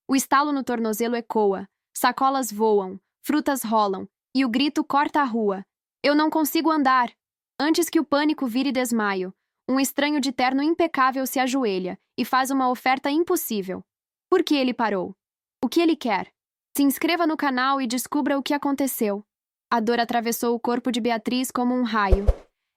O estalo no tornozelo ecoa, sacolas voam, frutas rolam, e o grito corta a rua. Eu não consigo andar! Antes que o pânico vire desmaio, um estranho de terno impecável se ajoelha e faz uma oferta impossível. Por que ele parou? O que ele quer? Se inscreva no canal e descubra o que aconteceu. A dor atravessou o corpo de Beatriz como um raio.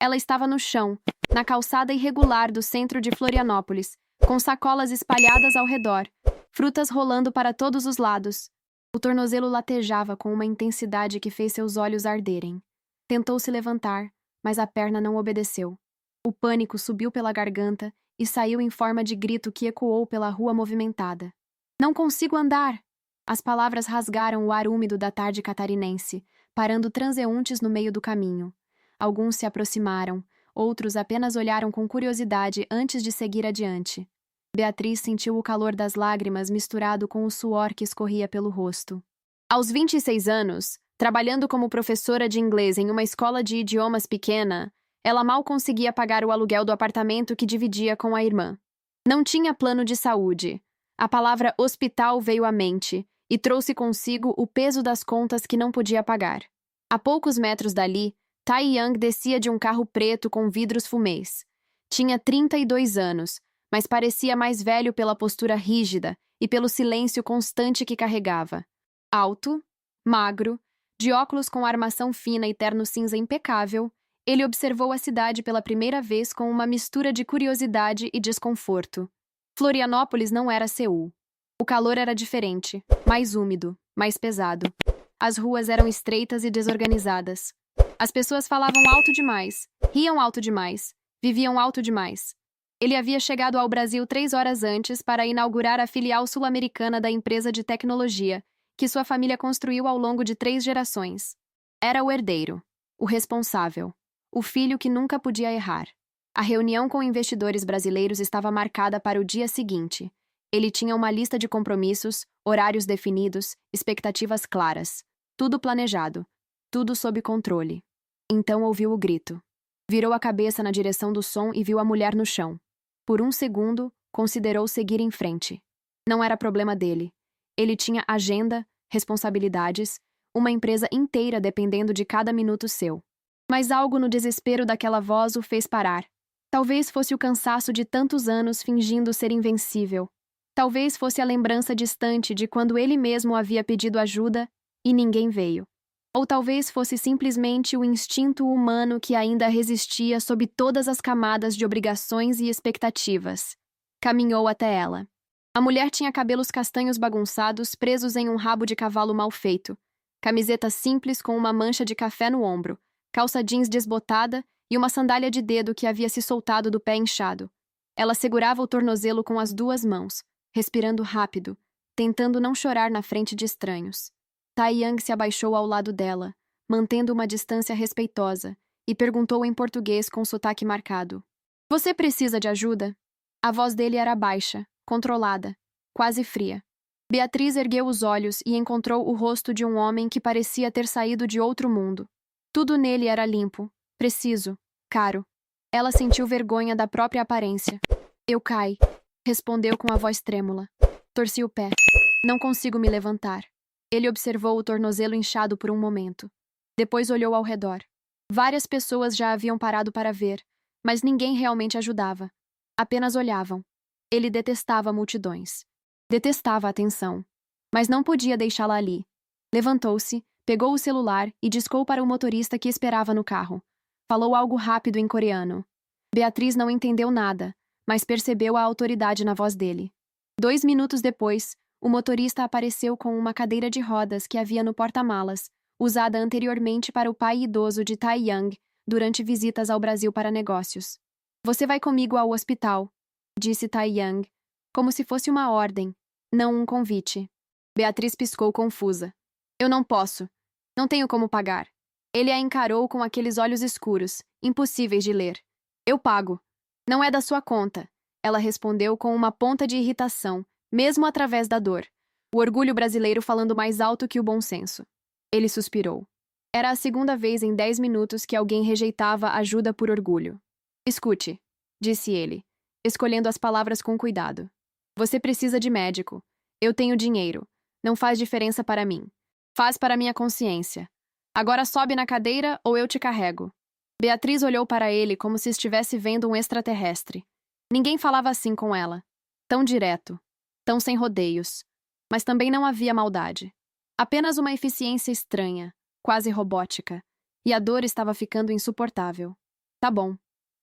Ela estava no chão, na calçada irregular do centro de Florianópolis, com sacolas espalhadas ao redor, frutas rolando para todos os lados. O tornozelo latejava com uma intensidade que fez seus olhos arderem. Tentou se levantar, mas a perna não obedeceu. O pânico subiu pela garganta e saiu em forma de grito que ecoou pela rua movimentada. Não consigo andar! As palavras rasgaram o ar úmido da tarde catarinense, parando transeuntes no meio do caminho. Alguns se aproximaram, outros apenas olharam com curiosidade antes de seguir adiante. Beatriz sentiu o calor das lágrimas misturado com o suor que escorria pelo rosto. Aos 26 anos, trabalhando como professora de inglês em uma escola de idiomas pequena, ela mal conseguia pagar o aluguel do apartamento que dividia com a irmã. Não tinha plano de saúde. A palavra hospital veio à mente e trouxe consigo o peso das contas que não podia pagar. A poucos metros dali, Tai Yang descia de um carro preto com vidros fumês. Tinha 32 anos, mas parecia mais velho pela postura rígida e pelo silêncio constante que carregava. Alto, magro, de óculos com armação fina e terno cinza impecável, ele observou a cidade pela primeira vez com uma mistura de curiosidade e desconforto. Florianópolis não era Seul. O calor era diferente, mais úmido, mais pesado. As ruas eram estreitas e desorganizadas. As pessoas falavam alto demais, riam alto demais, viviam alto demais. Ele havia chegado ao Brasil 3 horas antes para inaugurar a filial sul-americana da empresa de tecnologia, que sua família construiu ao longo de 3 gerações. Era o herdeiro, o responsável, o filho que nunca podia errar. A reunião com investidores brasileiros estava marcada para o dia seguinte. Ele tinha uma lista de compromissos, horários definidos, expectativas claras. Tudo planejado, tudo sob controle. Então ouviu o grito. Virou a cabeça na direção do som e viu a mulher no chão. Por um segundo, considerou seguir em frente. Não era problema dele. Ele tinha agenda, responsabilidades, uma empresa inteira dependendo de cada minuto seu. Mas algo no desespero daquela voz o fez parar. Talvez fosse o cansaço de tantos anos fingindo ser invencível. Talvez fosse a lembrança distante de quando ele mesmo havia pedido ajuda e ninguém veio. Ou talvez fosse simplesmente o instinto humano que ainda resistia sob todas as camadas de obrigações e expectativas. Caminhou até ela. A mulher tinha cabelos castanhos bagunçados presos em um rabo de cavalo mal feito, camiseta simples com uma mancha de café no ombro, calça jeans desbotada e uma sandália de dedo que havia se soltado do pé inchado. Ela segurava o tornozelo com as 2 mãos, respirando rápido, tentando não chorar na frente de estranhos. Tai Yang se abaixou ao lado dela, mantendo uma distância respeitosa, e perguntou em português com sotaque marcado. Você precisa de ajuda? A voz dele era baixa, controlada, quase fria. Beatriz ergueu os olhos e encontrou o rosto de um homem que parecia ter saído de outro mundo. Tudo nele era limpo, preciso, caro. Ela sentiu vergonha da própria aparência. Eu caí, respondeu com a voz trêmula. Torci o pé. Não consigo me levantar. Ele observou o tornozelo inchado por um momento. Depois olhou ao redor. Várias pessoas já haviam parado para ver, mas ninguém realmente ajudava. Apenas olhavam. Ele detestava multidões. Detestava a atenção. Mas não podia deixá-la ali. Levantou-se, pegou o celular e discou para o motorista que esperava no carro. Falou algo rápido em coreano. Beatriz não entendeu nada, mas percebeu a autoridade na voz dele. 2 minutos depois, o motorista apareceu com uma cadeira de rodas que havia no porta-malas, usada anteriormente para o pai idoso de Tai Yang durante visitas ao Brasil para negócios. Você vai comigo ao hospital, disse Tai Yang, como se fosse uma ordem, não um convite. Beatriz piscou confusa. Eu não posso. Não tenho como pagar. Ele a encarou com aqueles olhos escuros, impossíveis de ler. Eu pago. Não é da sua conta, ela respondeu com uma ponta de irritação, mesmo através da dor. O orgulho brasileiro falando mais alto que o bom senso. Ele suspirou. Era a segunda vez em 10 minutos que alguém rejeitava ajuda por orgulho. Escute, disse ele, escolhendo as palavras com cuidado. Você precisa de médico. Eu tenho dinheiro. Não faz diferença para mim. Faz para minha consciência. Agora sobe na cadeira ou eu te carrego. Beatriz olhou para ele como se estivesse vendo um extraterrestre. Ninguém falava assim com ela. Tão direto. Tão sem rodeios. Mas também não havia maldade. Apenas uma eficiência estranha, quase robótica. E a dor estava ficando insuportável. Tá bom,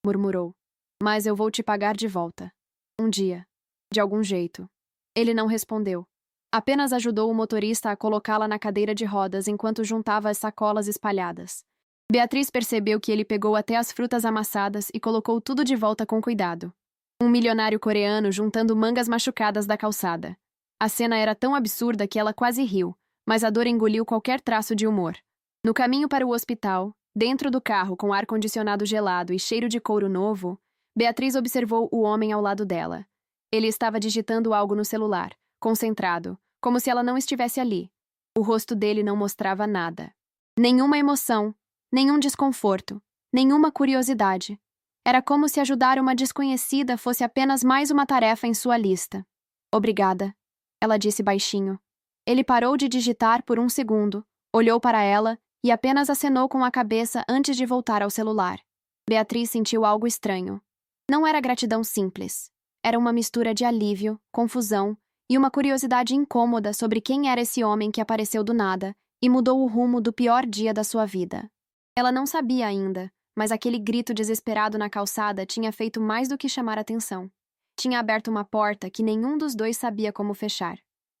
murmurou. Mas eu vou te pagar de volta. Um dia. De algum jeito. Ele não respondeu. Apenas ajudou o motorista a colocá-la na cadeira de rodas enquanto juntava as sacolas espalhadas. Beatriz percebeu que ele pegou até as frutas amassadas e colocou tudo de volta com cuidado. Um milionário coreano juntando mangas machucadas da calçada. A cena era tão absurda que ela quase riu, mas a dor engoliu qualquer traço de humor. No caminho para o hospital, dentro do carro com ar-condicionado gelado e cheiro de couro novo, Beatriz observou o homem ao lado dela. Ele estava digitando algo no celular, concentrado, como se ela não estivesse ali. O rosto dele não mostrava nada. Nenhuma emoção, nenhum desconforto, nenhuma curiosidade. Era como se ajudar uma desconhecida fosse apenas mais uma tarefa em sua lista. Obrigada, ela disse baixinho. Ele parou de digitar por um segundo, olhou para ela e apenas acenou com a cabeça antes de voltar ao celular. Beatriz sentiu algo estranho. Não era gratidão simples. Era uma mistura de alívio, confusão e uma curiosidade incômoda sobre quem era esse homem que apareceu do nada e mudou o rumo do pior dia da sua vida. Ela não sabia ainda, mas aquele grito desesperado na calçada tinha feito mais do que chamar atenção. Tinha aberto uma porta que nenhum dos dois sabia como fechar.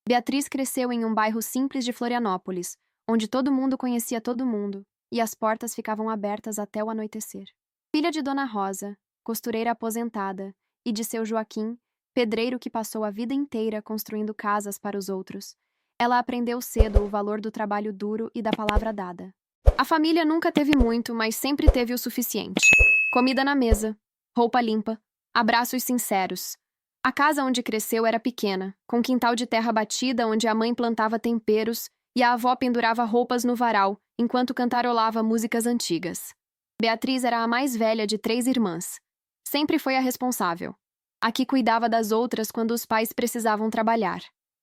Beatriz cresceu em um bairro simples de Florianópolis, onde todo mundo conhecia todo mundo, e as portas ficavam abertas até o anoitecer. Filha de Dona Rosa, costureira aposentada, e de seu Joaquim, pedreiro que passou a vida inteira construindo casas para os outros, ela aprendeu cedo o valor do trabalho duro e da palavra dada. A família nunca teve muito, mas sempre teve o suficiente. Comida na mesa, roupa limpa, abraços sinceros. A casa onde cresceu era pequena, com quintal de terra batida onde a mãe plantava temperos e a avó pendurava roupas no varal, enquanto cantarolava músicas antigas. Beatriz era a mais velha de 3 irmãs. Sempre foi a responsável. A que cuidava das outras quando os pais precisavam trabalhar.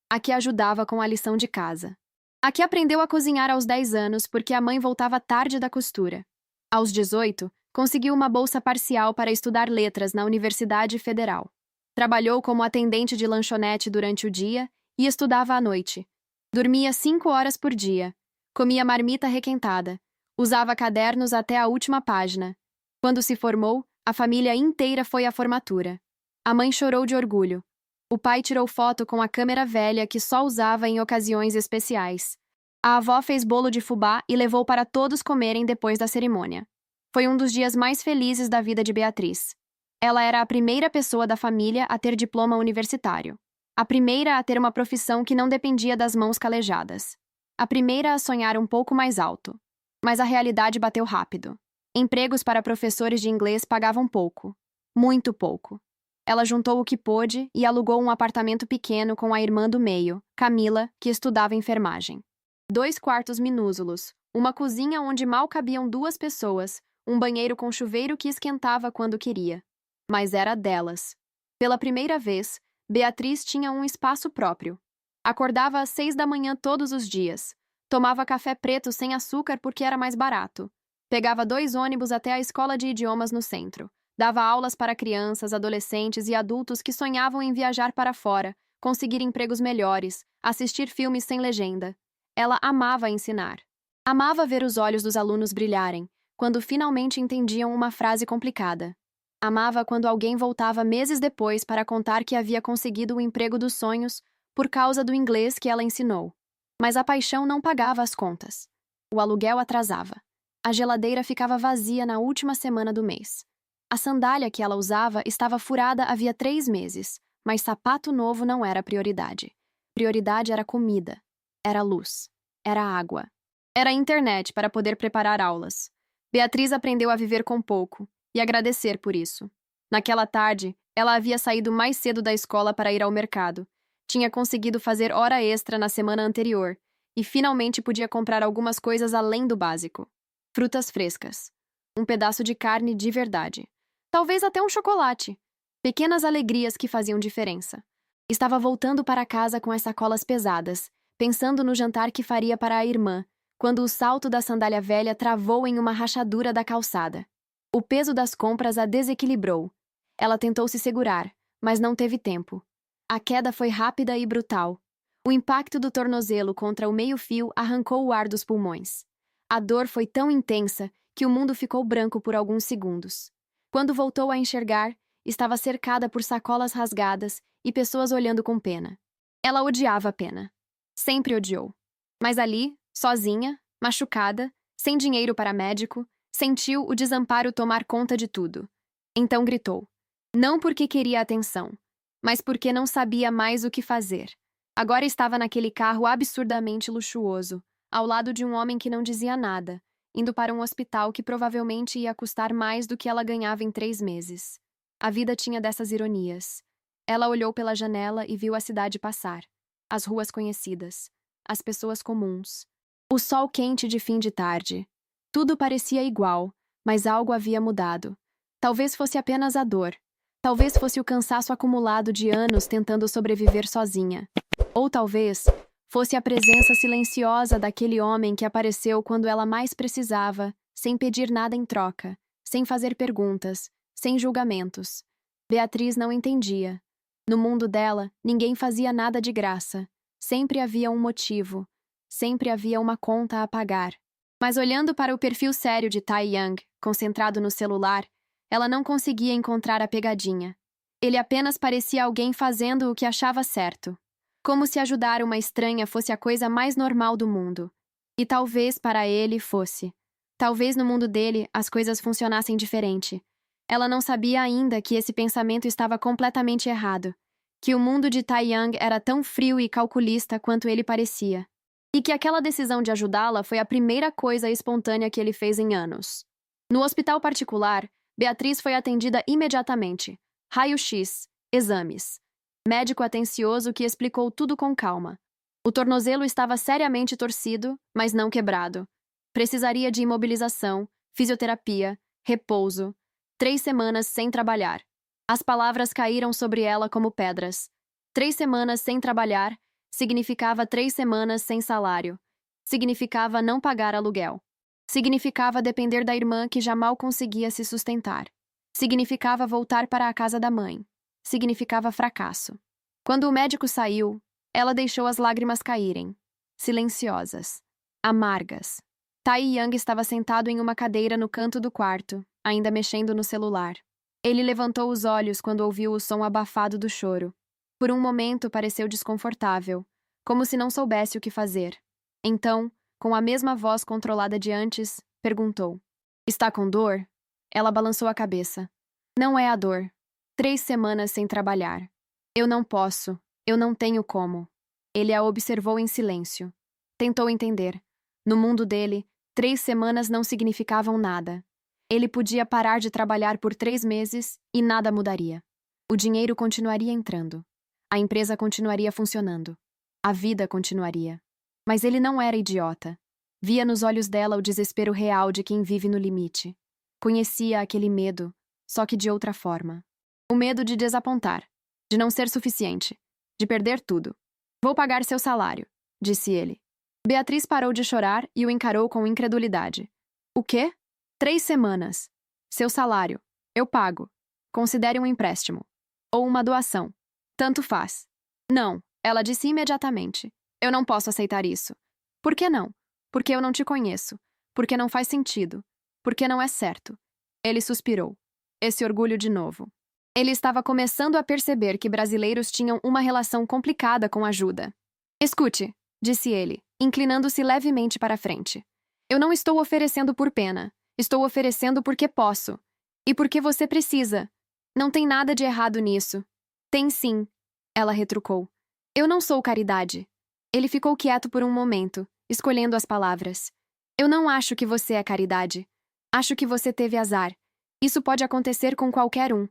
A que ajudava com a lição de casa. A que aprendeu a cozinhar aos 10 anos porque a mãe voltava tarde da costura. Aos 18, conseguiu uma bolsa parcial para estudar letras na Universidade Federal. Trabalhou como atendente de lanchonete durante o dia e estudava à noite. Dormia 5 horas por dia. Comia marmita requentada. Usava cadernos até a última página. Quando se formou, a família inteira foi à formatura. A mãe chorou de orgulho. O pai tirou foto com a câmera velha que só usava em ocasiões especiais. A avó fez bolo de fubá e levou para todos comerem depois da cerimônia. Foi um dos dias mais felizes da vida de Beatriz. Ela era a primeira pessoa da família a ter diploma universitário. A primeira a ter uma profissão que não dependia das mãos calejadas. A primeira a sonhar um pouco mais alto. Mas a realidade bateu rápido. Empregos para professores de inglês pagavam pouco. Muito pouco. Ela juntou o que pôde e alugou um apartamento pequeno com a irmã do meio, Camila, que estudava enfermagem. 2 quartos minúsculos, uma cozinha onde mal cabiam 2 pessoas, um banheiro com chuveiro que esquentava quando queria. Mas era delas. Pela primeira vez, Beatriz tinha um espaço próprio. Acordava às 6 da manhã todos os dias. Tomava café preto sem açúcar porque era mais barato. Pegava 2 ônibus até a escola de idiomas no centro. Dava aulas para crianças, adolescentes e adultos que sonhavam em viajar para fora, conseguir empregos melhores, assistir filmes sem legenda. Ela amava ensinar. Amava ver os olhos dos alunos brilharem, quando finalmente entendiam uma frase complicada. Amava quando alguém voltava meses depois para contar que havia conseguido o emprego dos sonhos por causa do inglês que ela ensinou. Mas a paixão não pagava as contas. O aluguel atrasava. A geladeira ficava vazia na última semana do mês. A sandália que ela usava estava furada havia 3 meses, mas sapato novo não era prioridade. Prioridade era comida, era luz, era água. Era a internet para poder preparar aulas. Beatriz aprendeu a viver com pouco e agradecer por isso. Naquela tarde, ela havia saído mais cedo da escola para ir ao mercado. Tinha conseguido fazer hora extra na semana anterior e finalmente podia comprar algumas coisas além do básico. Frutas frescas. Um pedaço de carne de verdade. Talvez até um chocolate. Pequenas alegrias que faziam diferença. Estava voltando para casa com as sacolas pesadas, pensando no jantar que faria para a irmã, quando o salto da sandália velha travou em uma rachadura da calçada. O peso das compras a desequilibrou. Ela tentou se segurar, mas não teve tempo. A queda foi rápida e brutal. O impacto do tornozelo contra o meio-fio arrancou o ar dos pulmões. A dor foi tão intensa que o mundo ficou branco por alguns segundos. Quando voltou a enxergar, estava cercada por sacolas rasgadas e pessoas olhando com pena. Ela odiava a pena. Sempre odiou. Mas ali, sozinha, machucada, sem dinheiro para médico, sentiu o desamparo tomar conta de tudo. Então gritou. Não porque queria atenção, mas porque não sabia mais o que fazer. Agora estava naquele carro absurdamente luxuoso, ao lado de um homem que não dizia nada, indo para um hospital que provavelmente ia custar mais do que ela ganhava em 3 meses. A vida tinha dessas ironias. Ela olhou pela janela e viu a cidade passar. As ruas conhecidas. As pessoas comuns. O sol quente de fim de tarde. Tudo parecia igual, mas algo havia mudado. Talvez fosse apenas a dor. Talvez fosse o cansaço acumulado de anos tentando sobreviver sozinha. Ou talvez fosse a presença silenciosa daquele homem que apareceu quando ela mais precisava, sem pedir nada em troca, sem fazer perguntas, sem julgamentos. Beatriz não entendia. No mundo dela, ninguém fazia nada de graça. Sempre havia um motivo. Sempre havia uma conta a pagar. Mas olhando para o perfil sério de Tai Young, concentrado no celular, ela não conseguia encontrar a pegadinha. Ele apenas parecia alguém fazendo o que achava certo. Como se ajudar uma estranha fosse a coisa mais normal do mundo. E talvez para ele fosse. Talvez no mundo dele as coisas funcionassem diferente. Ela não sabia ainda que esse pensamento estava completamente errado. Que o mundo de Tai Young era tão frio e calculista quanto ele parecia. E que aquela decisão de ajudá-la foi a primeira coisa espontânea que ele fez em anos. No hospital particular, Beatriz foi atendida imediatamente. Raio-X, exames. Médico atencioso que explicou tudo com calma. O tornozelo estava seriamente torcido, mas não quebrado. Precisaria de imobilização, fisioterapia, repouso. 3 semanas sem trabalhar. As palavras caíram sobre ela como pedras. 3 semanas sem trabalhar significava 3 semanas sem salário. Significava não pagar aluguel. Significava depender da irmã que já mal conseguia se sustentar. Significava voltar para a casa da mãe. Significava fracasso. Quando o médico saiu, ela deixou as lágrimas caírem. Silenciosas. Amargas. Tai Young estava sentado em uma cadeira no canto do quarto, ainda mexendo no celular. Ele levantou os olhos quando ouviu o som abafado do choro. Por um momento pareceu desconfortável, como se não soubesse o que fazer. Então, com a mesma voz controlada de antes, perguntou. Está com dor? Ela balançou a cabeça. Não é a dor. 3 semanas sem trabalhar. Eu não posso. Eu não tenho como. Ele a observou em silêncio. Tentou entender. No mundo dele, 3 semanas não significavam nada. Ele podia parar de trabalhar por 3 meses e nada mudaria. O dinheiro continuaria entrando. A empresa continuaria funcionando. A vida continuaria. Mas ele não era idiota. Via nos olhos dela o desespero real de quem vive no limite. Conhecia aquele medo, só que de outra forma. O medo de desapontar, de não ser suficiente, de perder tudo. Vou pagar seu salário, disse ele. Beatriz parou de chorar e o encarou com incredulidade. O quê? 3 semanas. Seu salário. Eu pago. Considere um empréstimo. Ou uma doação. Tanto faz. Não, ela disse imediatamente. Eu não posso aceitar isso. Por que não? Porque eu não te conheço. Porque não faz sentido. Porque não é certo. Ele suspirou. Esse orgulho de novo. Ele estava começando a perceber que brasileiros tinham uma relação complicada com ajuda. Escute, disse ele, inclinando-se levemente para a frente. Eu não estou oferecendo por pena. Estou oferecendo porque posso. E porque você precisa. Não tem nada de errado nisso. Tem sim, ela retrucou. Eu não sou caridade. Ele ficou quieto por um momento, escolhendo as palavras. Eu não acho que você é caridade. Acho que você teve azar. Isso pode acontecer com qualquer um.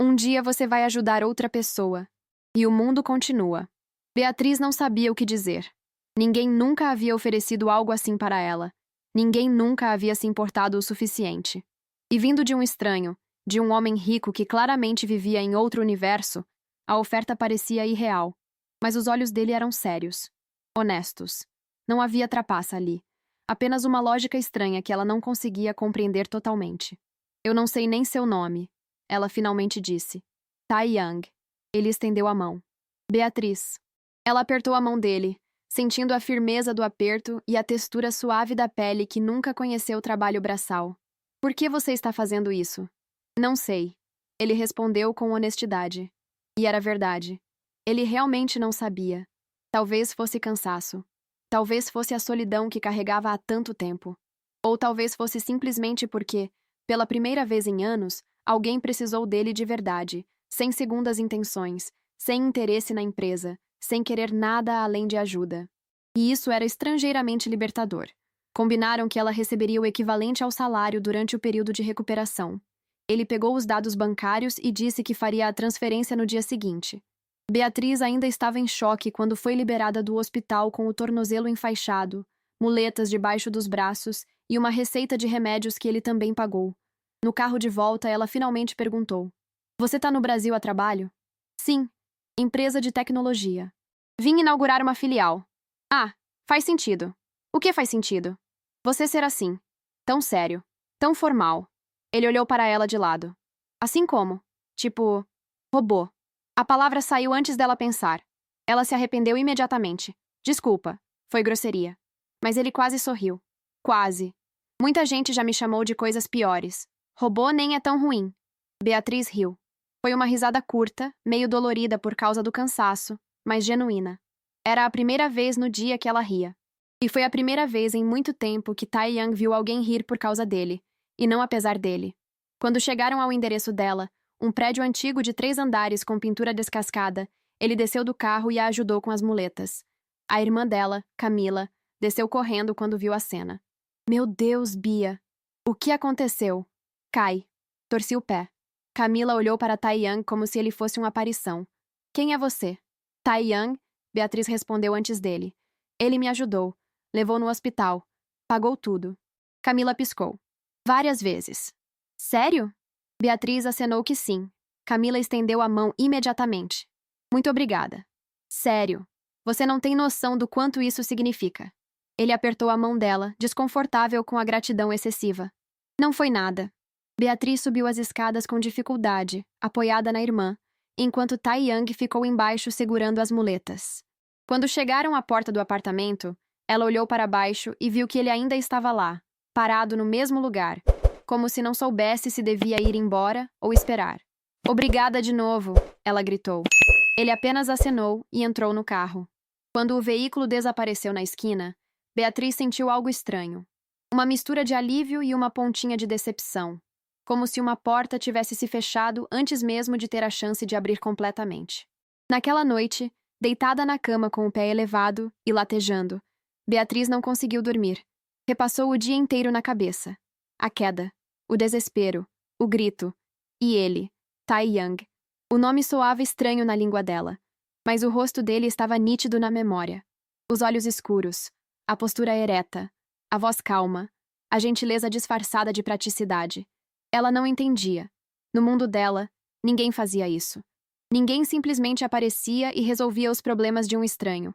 Um dia você vai ajudar outra pessoa. E o mundo continua. Beatriz não sabia o que dizer. Ninguém nunca havia oferecido algo assim para ela. Ninguém nunca havia se importado o suficiente. E vindo de um estranho, de um homem rico que claramente vivia em outro universo, A oferta parecia irreal, mas os olhos dele eram sérios, honestos. Não havia trapaça ali. Apenas uma lógica estranha que ela não conseguia compreender totalmente. Eu não sei nem seu nome, ela finalmente disse. Tai Yang. Ele estendeu a mão. Beatriz. Ela apertou a mão dele, sentindo a firmeza do aperto e a textura suave da pele que nunca conheceu o trabalho braçal. Por que você está fazendo isso? Não sei. Ele respondeu com honestidade. E era verdade. Ele realmente não sabia. Talvez fosse cansaço. Talvez fosse a solidão que carregava há tanto tempo. Ou talvez fosse simplesmente porque, pela primeira vez em anos, alguém precisou dele de verdade, sem segundas intenções, sem interesse na empresa, sem querer nada além de ajuda. E isso era estrangeiramente libertador. Combinaram que ela receberia o equivalente ao salário durante o período de recuperação. Ele pegou os dados bancários e disse que faria a transferência no dia seguinte. Beatriz ainda estava em choque quando foi liberada do hospital com o tornozelo enfaixado, muletas debaixo dos braços e uma receita de remédios que ele também pagou. No carro de volta, ela finalmente perguntou: Você tá no Brasil a trabalho? Sim. Empresa de tecnologia. Vim inaugurar uma filial. Ah, faz sentido. O que faz sentido? Você ser assim. Tão sério. Tão formal. Ele olhou para ela de lado. Assim como? Tipo, robô. A palavra saiu antes dela pensar. Ela se arrependeu imediatamente. Desculpa. Foi grosseria. Mas ele quase sorriu. Quase. Muita gente já me chamou de coisas piores. Robô nem é tão ruim. Beatriz riu. Foi uma risada curta, meio dolorida por causa do cansaço, mas genuína. Era a primeira vez no dia que ela ria. E foi a primeira vez em muito tempo que Tai Yang viu alguém rir por causa dele, e não apesar dele. Quando chegaram ao endereço dela, um prédio antigo de 3 andares com pintura descascada, ele desceu do carro e a ajudou com as muletas. A irmã dela, Camila, desceu correndo quando viu a cena. Meu Deus, Bia! O que aconteceu? Cai. Torci o pé. Camila olhou para Tai Yang como se ele fosse uma aparição. Quem é você? Tai Yang, Beatriz respondeu antes dele. Ele me ajudou. Levou no hospital. Pagou tudo. Camila piscou. Várias vezes. Sério? Beatriz acenou que sim. Camila estendeu a mão imediatamente. Muito obrigada. Sério. Você não tem noção do quanto isso significa. Ele apertou a mão dela, desconfortável com a gratidão excessiva. Não foi nada. Beatriz subiu as escadas com dificuldade, apoiada na irmã, enquanto Tai Yang ficou embaixo segurando as muletas. Quando chegaram à porta do apartamento, ela olhou para baixo e viu que ele ainda estava lá, parado no mesmo lugar, como se não soubesse se devia ir embora ou esperar. Obrigada de novo, ela gritou. Ele apenas acenou e entrou no carro. Quando o veículo desapareceu na esquina, Beatriz sentiu algo estranho. Uma mistura de alívio e uma pontinha de decepção. Como se uma porta tivesse se fechado antes mesmo de ter a chance de abrir completamente. Naquela noite, deitada na cama com o pé elevado e latejando, Beatriz não conseguiu dormir. Repassou o dia inteiro na cabeça. A queda, o desespero, o grito, e ele, Tai Yang. O nome soava estranho na língua dela, mas o rosto dele estava nítido na memória. Os olhos escuros, a postura ereta, a voz calma, a gentileza disfarçada de praticidade. Ela não entendia. No mundo dela, ninguém fazia isso. Ninguém simplesmente aparecia e resolvia os problemas de um estranho.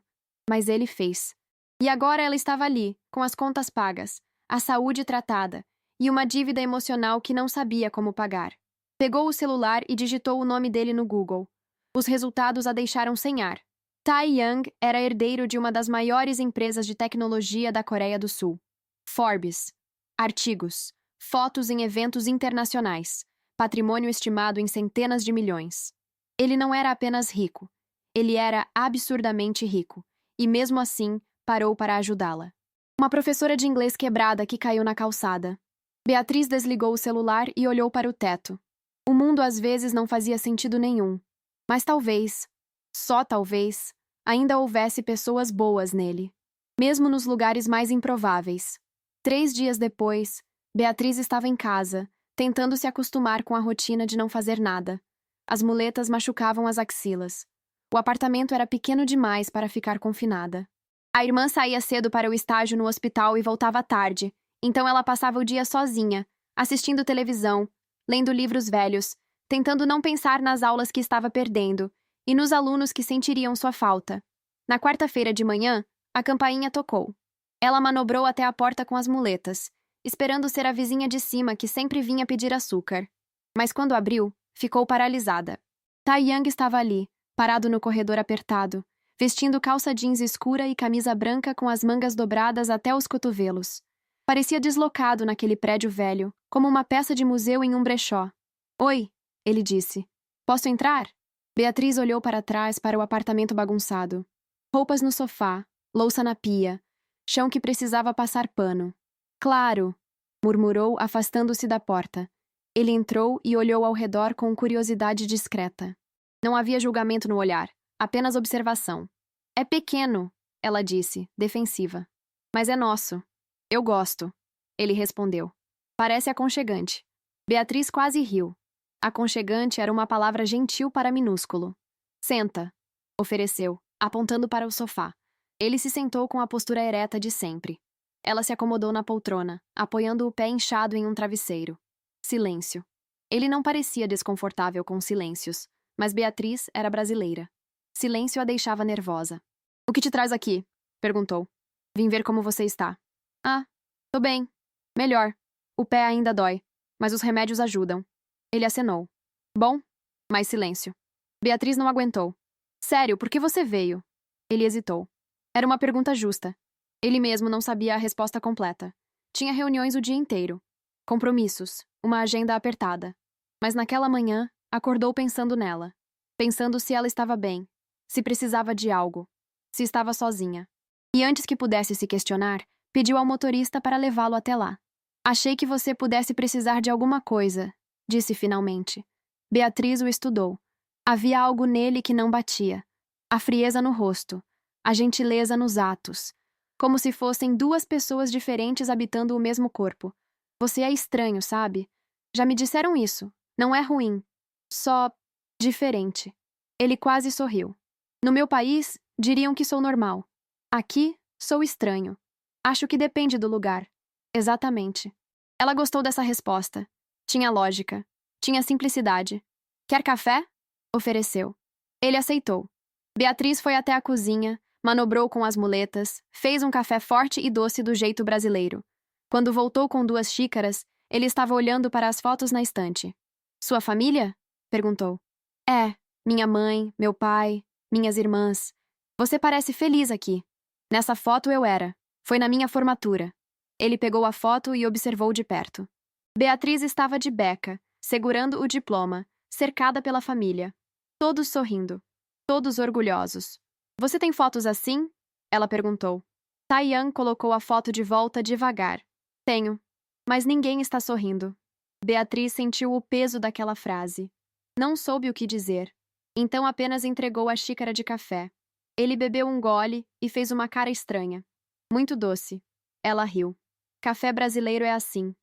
Mas ele fez. E agora ela estava ali, com as contas pagas, a saúde tratada e uma dívida emocional que não sabia como pagar. Pegou o celular e digitou o nome dele no Google. Os resultados a deixaram sem ar. Tai Yang era herdeiro de uma das maiores empresas de tecnologia da Coreia do Sul. Forbes. Artigos. Fotos em eventos internacionais. Patrimônio estimado em centenas de milhões. Ele não era apenas rico. Ele era absurdamente rico. E mesmo assim, parou para ajudá-la. Uma professora de inglês quebrada que caiu na calçada. Beatriz desligou o celular e olhou para o teto. O mundo às vezes não fazia sentido nenhum. Mas talvez, só talvez, ainda houvesse pessoas boas nele. Mesmo nos lugares mais improváveis. 3 dias depois, Beatriz estava em casa, tentando se acostumar com a rotina de não fazer nada. As muletas machucavam as axilas. O apartamento era pequeno demais para ficar confinada. A irmã saía cedo para o estágio no hospital e voltava tarde, então ela passava o dia sozinha, assistindo televisão, lendo livros velhos, tentando não pensar nas aulas que estava perdendo, e nos alunos que sentiriam sua falta. Na quarta-feira de manhã, a campainha tocou. Ela manobrou até a porta com as muletas, esperando ser a vizinha de cima que sempre vinha pedir açúcar. Mas quando abriu, ficou paralisada. Taiyang estava ali, parado no corredor apertado, vestindo calça jeans escura e camisa branca com as mangas dobradas até os cotovelos. Parecia deslocado naquele prédio velho, como uma peça de museu em um brechó. Oi, ele disse. Posso entrar? Beatriz olhou para trás para o apartamento bagunçado. Roupas no sofá, louça na pia, chão que precisava passar pano. Claro, murmurou, afastando-se da porta. Ele entrou e olhou ao redor com curiosidade discreta. Não havia julgamento no olhar, apenas observação. É pequeno, ela disse, defensiva. Mas é nosso. Eu gosto. Ele respondeu. Parece aconchegante. Beatriz quase riu. Aconchegante era uma palavra gentil para minúsculo. Senta, ofereceu, apontando para o sofá. Ele se sentou com a postura ereta de sempre. Ela se acomodou na poltrona, apoiando o pé inchado em um travesseiro. Silêncio. Ele não parecia desconfortável com silêncios, mas Beatriz era brasileira. Silêncio a deixava nervosa. O que te traz aqui? Perguntou. Vim ver como você está. Ah, tô bem. Melhor. O pé ainda dói, mas os remédios ajudam. Ele acenou. Bom? Mais silêncio. Beatriz não aguentou. Sério, por que você veio? Ele hesitou. Era uma pergunta justa. Ele mesmo não sabia a resposta completa. Tinha reuniões o dia inteiro. Compromissos, uma agenda apertada. Mas naquela manhã, acordou pensando nela. Pensando se ela estava bem, se precisava de algo, se estava sozinha. E antes que pudesse se questionar, pediu ao motorista para levá-lo até lá. Achei que você pudesse precisar de alguma coisa, disse finalmente. Beatriz o estudou. Havia algo nele que não batia. A frieza no rosto, a gentileza nos atos. Como se fossem duas pessoas diferentes habitando o mesmo corpo. Você é estranho, sabe? Já me disseram isso. Não é ruim. Só diferente. Ele quase sorriu. No meu país, diriam que sou normal. Aqui, sou estranho. Acho que depende do lugar. Exatamente. Ela gostou dessa resposta. Tinha lógica. Tinha simplicidade. Quer café? Ofereceu. Ele aceitou. Beatriz foi até a cozinha, manobrou com as muletas, fez um café forte e doce do jeito brasileiro. Quando voltou com 2 xícaras, ele estava olhando para as fotos na estante. Sua família? Perguntou. É, minha mãe, meu pai, minhas irmãs. Você parece feliz aqui. Nessa foto eu era. Foi na minha formatura. Ele pegou a foto e observou de perto. Beatriz estava de beca, segurando o diploma, cercada pela família. Todos sorrindo. Todos orgulhosos. Você tem fotos assim? Ela perguntou. Taiyang colocou a foto de volta devagar. Tenho. Mas ninguém está sorrindo. Beatriz sentiu o peso daquela frase. Não soube o que dizer. Então apenas entregou a xícara de café. Ele bebeu um gole e fez uma cara estranha. Muito doce. Ela riu. Café brasileiro é assim.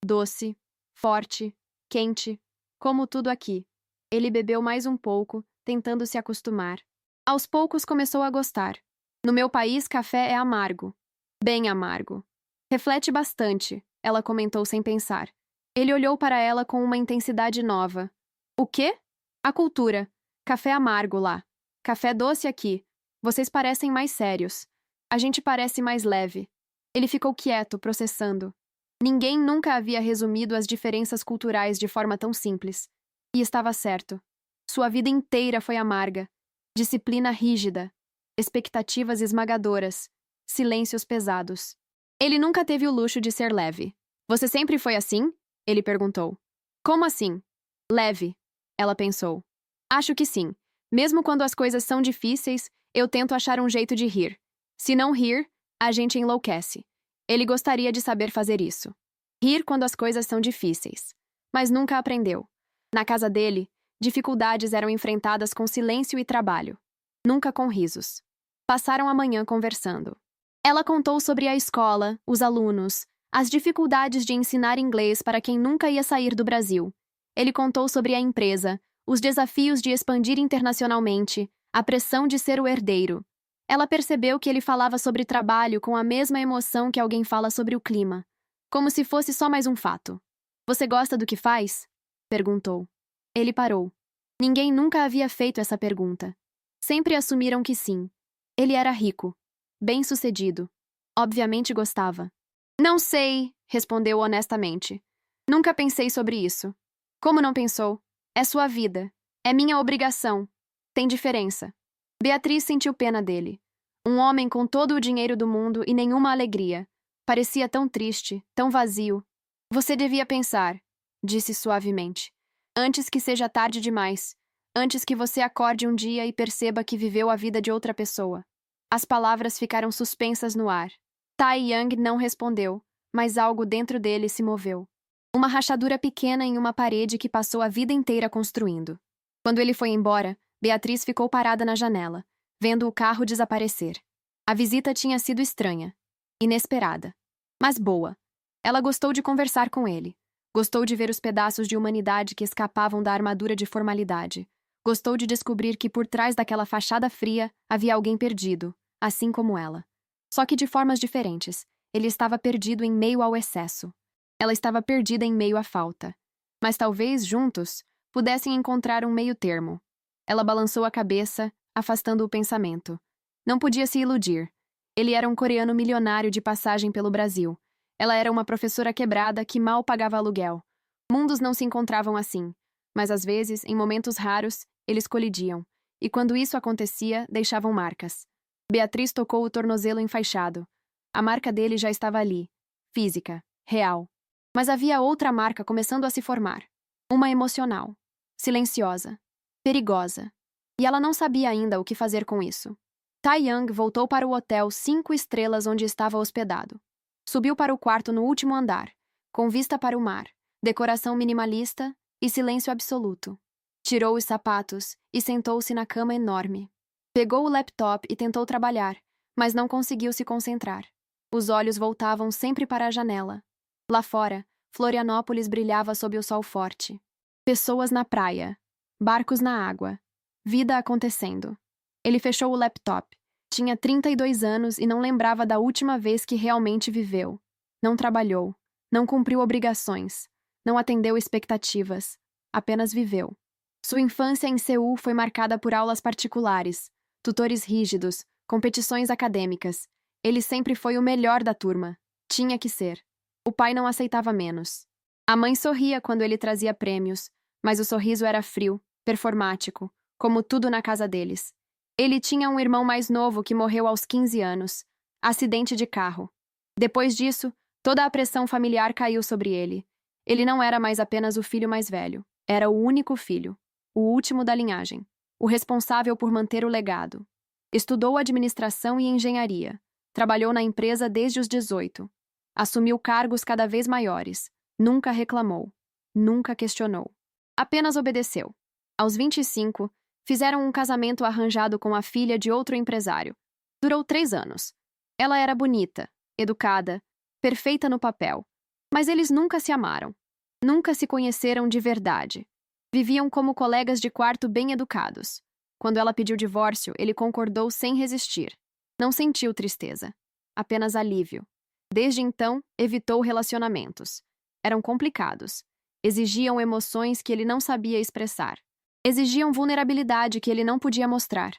Doce, forte, quente, como tudo aqui. Ele bebeu mais um pouco, tentando se acostumar. Aos poucos começou a gostar. No meu país, café é amargo. Bem amargo. Reflete bastante, ela comentou sem pensar. Ele olhou para ela com uma intensidade nova. O quê? A cultura. Café amargo lá. Café doce aqui. Vocês parecem mais sérios. A gente parece mais leve. Ele ficou quieto, processando. Ninguém nunca havia resumido as diferenças culturais de forma tão simples. E estava certo. Sua vida inteira foi amarga. Disciplina rígida. Expectativas esmagadoras. Silêncios pesados. Ele nunca teve o luxo de ser leve. Você sempre foi assim? Ele perguntou. Como assim? Leve, ela pensou. Acho que sim. Mesmo quando as coisas são difíceis, eu tento achar um jeito de rir. Se não rir, a gente enlouquece. Ele gostaria de saber fazer isso. Rir quando as coisas são difíceis. Mas nunca aprendeu. Na casa dele, dificuldades eram enfrentadas com silêncio e trabalho. Nunca com risos. Passaram a manhã conversando. Ela contou sobre a escola, os alunos, as dificuldades de ensinar inglês para quem nunca ia sair do Brasil. Ele contou sobre a empresa, os desafios de expandir internacionalmente, a pressão de ser o herdeiro. Ela percebeu que ele falava sobre trabalho com a mesma emoção que alguém fala sobre o clima, como se fosse só mais um fato. Você gosta do que faz? Perguntou. Ele parou. Ninguém nunca havia feito essa pergunta. Sempre assumiram que sim. Ele era rico, bem-sucedido. Obviamente gostava. Não sei, respondeu honestamente. Nunca pensei sobre isso. Como não pensou? É sua vida. É minha obrigação. Tem diferença. Beatriz sentiu pena dele. Um homem com todo o dinheiro do mundo e nenhuma alegria. Parecia tão triste, tão vazio. Você devia pensar, disse suavemente. Antes que seja tarde demais. Antes que você acorde um dia e perceba que viveu a vida de outra pessoa. As palavras ficaram suspensas no ar. Tai Yang não respondeu, mas algo dentro dele se moveu. Uma rachadura pequena em uma parede que passou a vida inteira construindo. Quando ele foi embora, Beatriz ficou parada na janela, vendo o carro desaparecer. A visita tinha sido estranha, inesperada, mas boa. Ela gostou de conversar com ele. Gostou de ver os pedaços de humanidade que escapavam da armadura de formalidade. Gostou de descobrir que por trás daquela fachada fria havia alguém perdido, assim como ela. Só que de formas diferentes. Ele estava perdido em meio ao excesso. Ela estava perdida em meio à falta. Mas talvez, juntos, pudessem encontrar um meio-termo. Ela balançou a cabeça, afastando o pensamento. Não podia se iludir. Ele era um coreano milionário de passagem pelo Brasil. Ela era uma professora quebrada que mal pagava aluguel. Mundos não se encontravam assim. Mas às vezes, em momentos raros, eles colidiam. E quando isso acontecia, deixavam marcas. Beatriz tocou o tornozelo enfaixado. A marca dele já estava ali. Física. Real. Mas havia outra marca começando a se formar. Uma emocional. Silenciosa. Perigosa. E ela não sabia ainda o que fazer com isso. Tai Yang voltou para o hotel 5 estrelas onde estava hospedado. Subiu para o quarto no último andar, com vista para o mar, decoração minimalista e silêncio absoluto. Tirou os sapatos e sentou-se na cama enorme. Pegou o laptop e tentou trabalhar, mas não conseguiu se concentrar. Os olhos voltavam sempre para a janela. Lá fora, Florianópolis brilhava sob o sol forte. Pessoas na praia. Barcos na água. Vida acontecendo. Ele fechou o laptop. Tinha 32 anos e não lembrava da última vez que realmente viveu. Não trabalhou. Não cumpriu obrigações. Não atendeu expectativas. Apenas viveu. Sua infância em Seul foi marcada por aulas particulares, tutores rígidos, competições acadêmicas. Ele sempre foi o melhor da turma. Tinha que ser. O pai não aceitava menos. A mãe sorria quando ele trazia prêmios, mas o sorriso era frio, performático, como tudo na casa deles. Ele tinha um irmão mais novo que morreu aos 15 anos. Acidente de carro. Depois disso, toda a pressão familiar caiu sobre ele. Ele não era mais apenas o filho mais velho. Era o único filho. O último da linhagem. O responsável por manter o legado. Estudou administração e engenharia. Trabalhou na empresa desde os 18. Assumiu cargos cada vez maiores. Nunca reclamou. Nunca questionou. Apenas obedeceu. Aos 25, fizeram um casamento arranjado com a filha de outro empresário. Durou 3 anos. Ela era bonita, educada, perfeita no papel. Mas eles nunca se amaram. Nunca se conheceram de verdade. Viviam como colegas de quarto bem educados. Quando ela pediu divórcio, ele concordou sem resistir. Não sentiu tristeza. Apenas alívio. Desde então, evitou relacionamentos. Eram complicados. Exigiam emoções que ele não sabia expressar. Exigiam vulnerabilidade que ele não podia mostrar.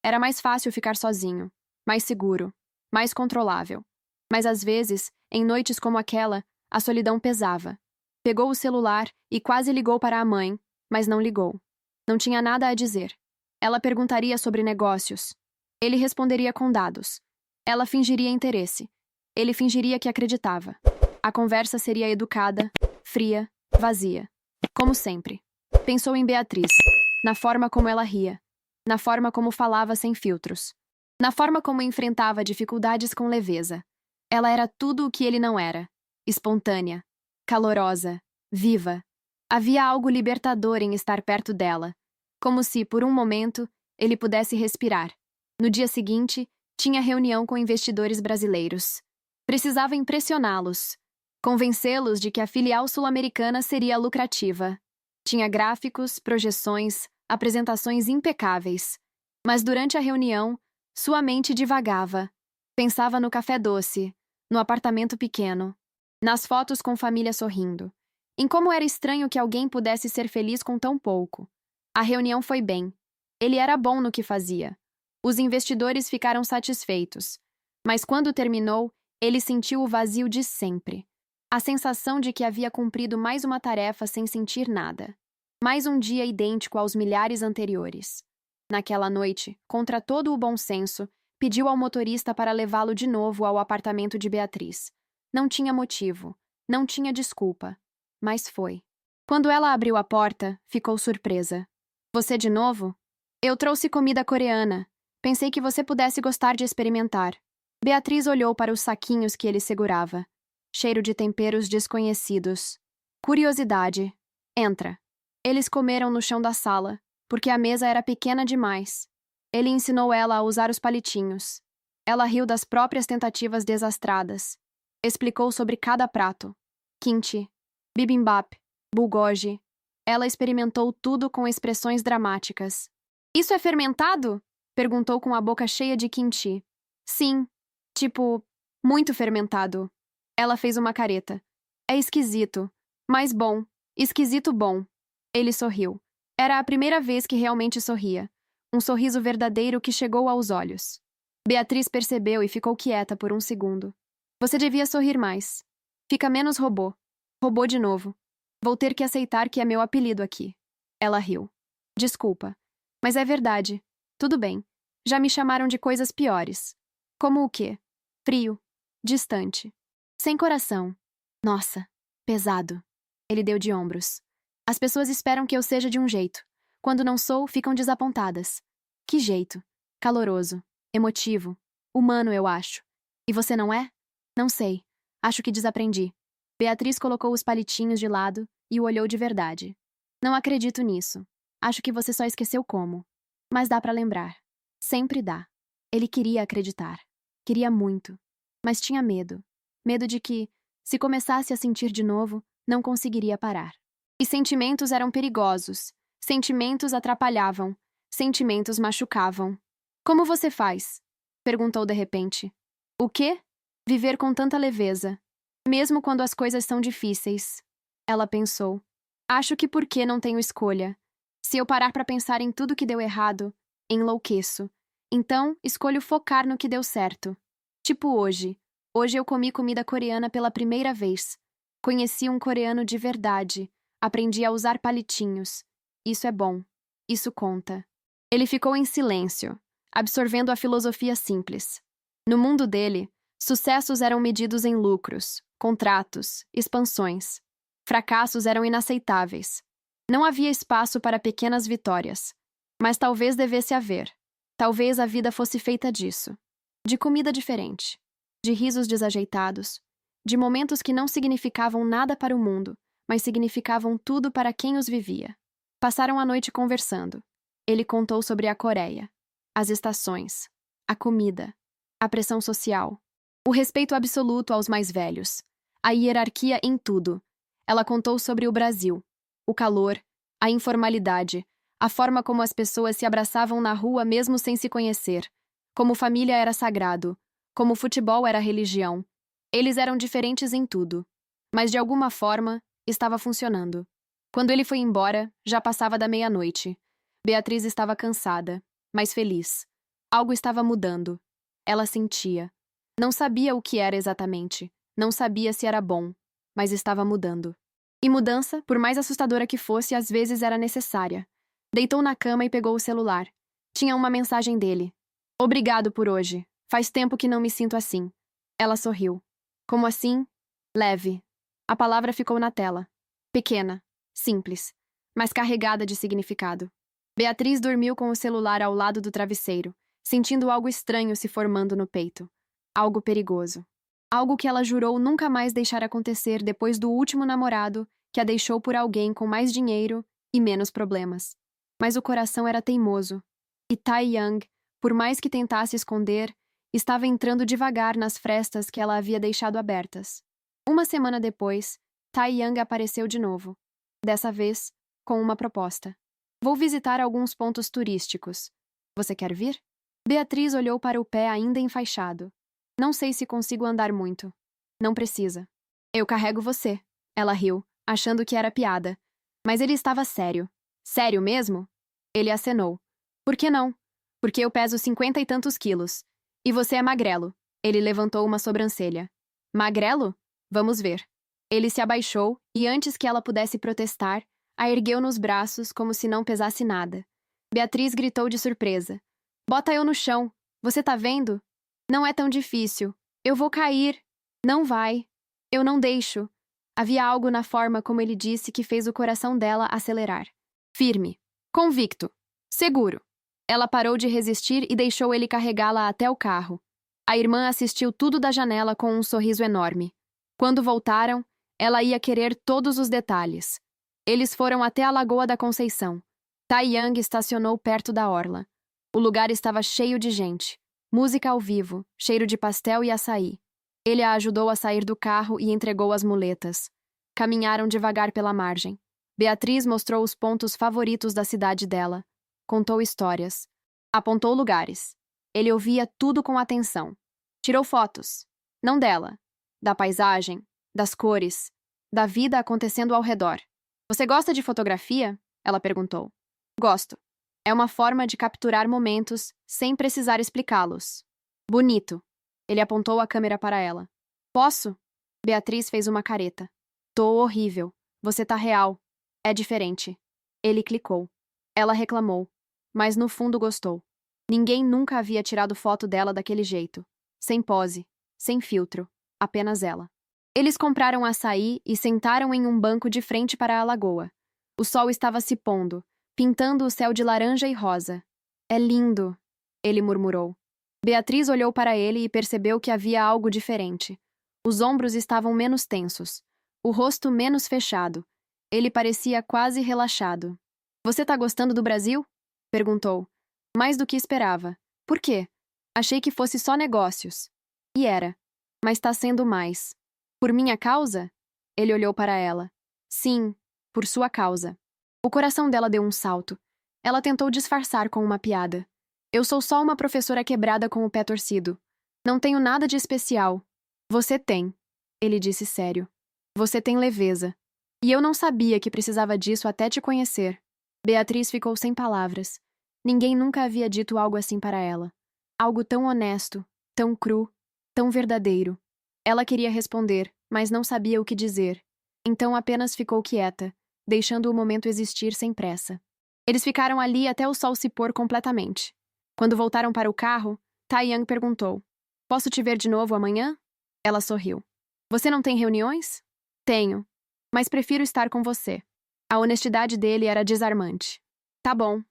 Era mais fácil ficar sozinho, mais seguro, mais controlável. Mas às vezes, em noites como aquela, a solidão pesava. Pegou o celular e quase ligou para a mãe, mas não ligou. Não tinha nada a dizer. Ela perguntaria sobre negócios. Ele responderia com dados. Ela fingiria interesse. Ele fingiria que acreditava. A conversa seria educada, fria, vazia. Como sempre. Pensou em Beatriz, na forma como ela ria, na forma como falava sem filtros, na forma como enfrentava dificuldades com leveza. Ela era tudo o que ele não era. Espontânea, calorosa, viva. Havia algo libertador em estar perto dela, como se, por um momento, ele pudesse respirar. No dia seguinte, tinha reunião com investidores brasileiros. Precisava impressioná-los, convencê-los de que a filial sul-americana seria lucrativa. Tinha gráficos, projeções, apresentações impecáveis. Mas durante a reunião, sua mente divagava. Pensava no café doce, no apartamento pequeno, nas fotos com família sorrindo, em como era estranho que alguém pudesse ser feliz com tão pouco. A reunião foi bem. Ele era bom no que fazia. Os investidores ficaram satisfeitos. Mas quando terminou, ele sentiu o vazio de sempre. A sensação de que havia cumprido mais uma tarefa sem sentir nada. Mais um dia idêntico aos milhares anteriores. Naquela noite, contra todo o bom senso, pediu ao motorista para levá-lo de novo ao apartamento de Beatriz. Não tinha motivo, não tinha desculpa, mas foi. Quando ela abriu a porta, ficou surpresa. Você de novo? Eu trouxe comida coreana. Pensei que você pudesse gostar de experimentar. Beatriz olhou para os saquinhos que ele segurava. Cheiro de temperos desconhecidos. Curiosidade. Entra. Eles comeram no chão da sala, porque a mesa era pequena demais. Ele ensinou ela a usar os palitinhos. Ela riu das próprias tentativas desastradas. Explicou sobre cada prato. Kimchi, bibimbap, bulgogi. Ela experimentou tudo com expressões dramáticas. Isso é fermentado? Perguntou com a boca cheia de kimchi. Sim. Tipo, muito fermentado. Ela fez uma careta. É esquisito. Mas bom. Esquisito bom. Ele sorriu. Era a primeira vez que realmente sorria. Um sorriso verdadeiro que chegou aos olhos. Beatriz percebeu e ficou quieta por um segundo. Você devia sorrir mais. Fica menos robô. Robô de novo. Vou ter que aceitar que é meu apelido aqui. Ela riu. Desculpa. Mas é verdade. Tudo bem. Já me chamaram de coisas piores. Como o quê? Frio. Distante. Sem coração. Nossa. Pesado. Ele deu de ombros. As pessoas esperam que eu seja de um jeito. Quando não sou, ficam desapontadas. Que jeito? Caloroso. Emotivo. Humano, eu acho. E você não é? Não sei. Acho que desaprendi. Beatriz colocou os palitinhos de lado e o olhou de verdade. Não acredito nisso. Acho que você só esqueceu como. Mas dá pra lembrar. Sempre dá. Ele queria acreditar. Queria muito. Mas tinha medo. Medo de que, se começasse a sentir de novo, não conseguiria parar. E sentimentos eram perigosos. Sentimentos atrapalhavam. Sentimentos machucavam. Como você faz? Perguntou de repente. O quê? Viver com tanta leveza. Mesmo quando as coisas são difíceis. Ela pensou. Acho que porque não tenho escolha. Se eu parar para pensar em tudo que deu errado, enlouqueço. Então, escolho focar no que deu certo. Tipo hoje. Hoje eu comi comida coreana pela primeira vez. Conheci um coreano de verdade. Aprendi a usar palitinhos. Isso é bom. Isso conta. Ele ficou em silêncio, absorvendo a filosofia simples. No mundo dele, sucessos eram medidos em lucros, contratos, expansões. Fracassos eram inaceitáveis. Não havia espaço para pequenas vitórias. Mas talvez devesse haver. Talvez a vida fosse feita disso. De comida diferente. De risos desajeitados. De momentos que não significavam nada para o mundo, mas significavam tudo para quem os vivia. Passaram a noite conversando. Ele contou sobre a Coreia, as estações, a comida, a pressão social, o respeito absoluto aos mais velhos, a hierarquia em tudo. Ela contou sobre o Brasil, o calor, a informalidade, a forma como as pessoas se abraçavam na rua mesmo sem se conhecer, como família era sagrado, como futebol era religião. Eles eram diferentes em tudo, mas de alguma forma estava funcionando. Quando ele foi embora, já passava da meia-noite. Beatriz estava cansada, mas feliz. Algo estava mudando. Ela sentia. Não sabia o que era exatamente. Não sabia se era bom, mas estava mudando. E mudança, por mais assustadora que fosse, às vezes era necessária. Deitou na cama e pegou o celular. Tinha uma mensagem dele. Obrigado por hoje. Faz tempo que não me sinto assim. Ela sorriu. Como assim? Leve. A palavra ficou na tela. Pequena. Simples. Mas carregada de significado. Beatriz dormiu com o celular ao lado do travesseiro, sentindo algo estranho se formando no peito. Algo perigoso. Algo que ela jurou nunca mais deixar acontecer depois do último namorado que a deixou por alguém com mais dinheiro e menos problemas. Mas o coração era teimoso. E Tai Young, por mais que tentasse esconder, estava entrando devagar nas frestas que ela havia deixado abertas. Uma semana depois, Tai Young apareceu de novo. Dessa vez, com uma proposta. Vou visitar alguns pontos turísticos. Você quer vir? Beatriz olhou para o pé ainda enfaixado. Não sei se consigo andar muito. Não precisa. Eu carrego você. Ela riu, achando que era piada. Mas ele estava sério. Sério mesmo? Ele acenou. Por que não? Porque eu peso 50 e tantos quilos. E você é magrelo. Ele levantou uma sobrancelha. Magrelo? Vamos ver. Ele se abaixou e, antes que ela pudesse protestar, a ergueu nos braços como se não pesasse nada. Beatriz gritou de surpresa. Bota eu no chão. Você tá vendo? Não é tão difícil. Eu vou cair. Não vai. Eu não deixo. Havia algo na forma como ele disse que fez o coração dela acelerar. Firme. Convicto. Seguro. Ela parou de resistir e deixou ele carregá-la até o carro. A irmã assistiu tudo da janela com um sorriso enorme. Quando voltaram, ela ia querer todos os detalhes. Eles foram até a Lagoa da Conceição. Taiyang estacionou perto da orla. O lugar estava cheio de gente. Música ao vivo, cheiro de pastel e açaí. Ele a ajudou a sair do carro e entregou as muletas. Caminharam devagar pela margem. Beatriz mostrou os pontos favoritos da cidade dela. Contou histórias. Apontou lugares. Ele ouvia tudo com atenção. Tirou fotos. Não dela. Da paisagem, das cores, da vida acontecendo ao redor. Você gosta de fotografia? Ela perguntou. Gosto. É uma forma de capturar momentos sem precisar explicá-los. Bonito. Ele apontou a câmera para ela. Posso? Beatriz fez uma careta. Tô horrível. Você tá real. É diferente. Ele clicou. Ela reclamou. Mas no fundo gostou. Ninguém nunca havia tirado foto dela daquele jeito. Sem pose. Sem filtro. Apenas ela. Eles compraram açaí e sentaram em um banco de frente para a lagoa. O sol estava se pondo, pintando o céu de laranja e rosa. É lindo, ele murmurou. Beatriz olhou para ele e percebeu que havia algo diferente. Os ombros estavam menos tensos, o rosto menos fechado. Ele parecia quase relaxado. Você tá gostando do Brasil? Perguntou. Mais do que esperava. Por quê? Achei que fosse só negócios. E era. Mas tá sendo mais. Por minha causa? Ele olhou para ela. Sim, por sua causa. O coração dela deu um salto. Ela tentou disfarçar com uma piada. Eu sou só uma professora quebrada com o pé torcido. Não tenho nada de especial. Você tem. Ele disse sério. Você tem leveza. E eu não sabia que precisava disso até te conhecer. Beatriz ficou sem palavras. Ninguém nunca havia dito algo assim para ela. Algo tão honesto, tão cru, tão verdadeiro. Ela queria responder, mas não sabia o que dizer. Então apenas ficou quieta, deixando o momento existir sem pressa. Eles ficaram ali até o sol se pôr completamente. Quando voltaram para o carro, Taiyang perguntou: Posso te ver de novo amanhã? Ela sorriu. Você não tem reuniões? Tenho, mas prefiro estar com você. A honestidade dele era desarmante. Tá bom,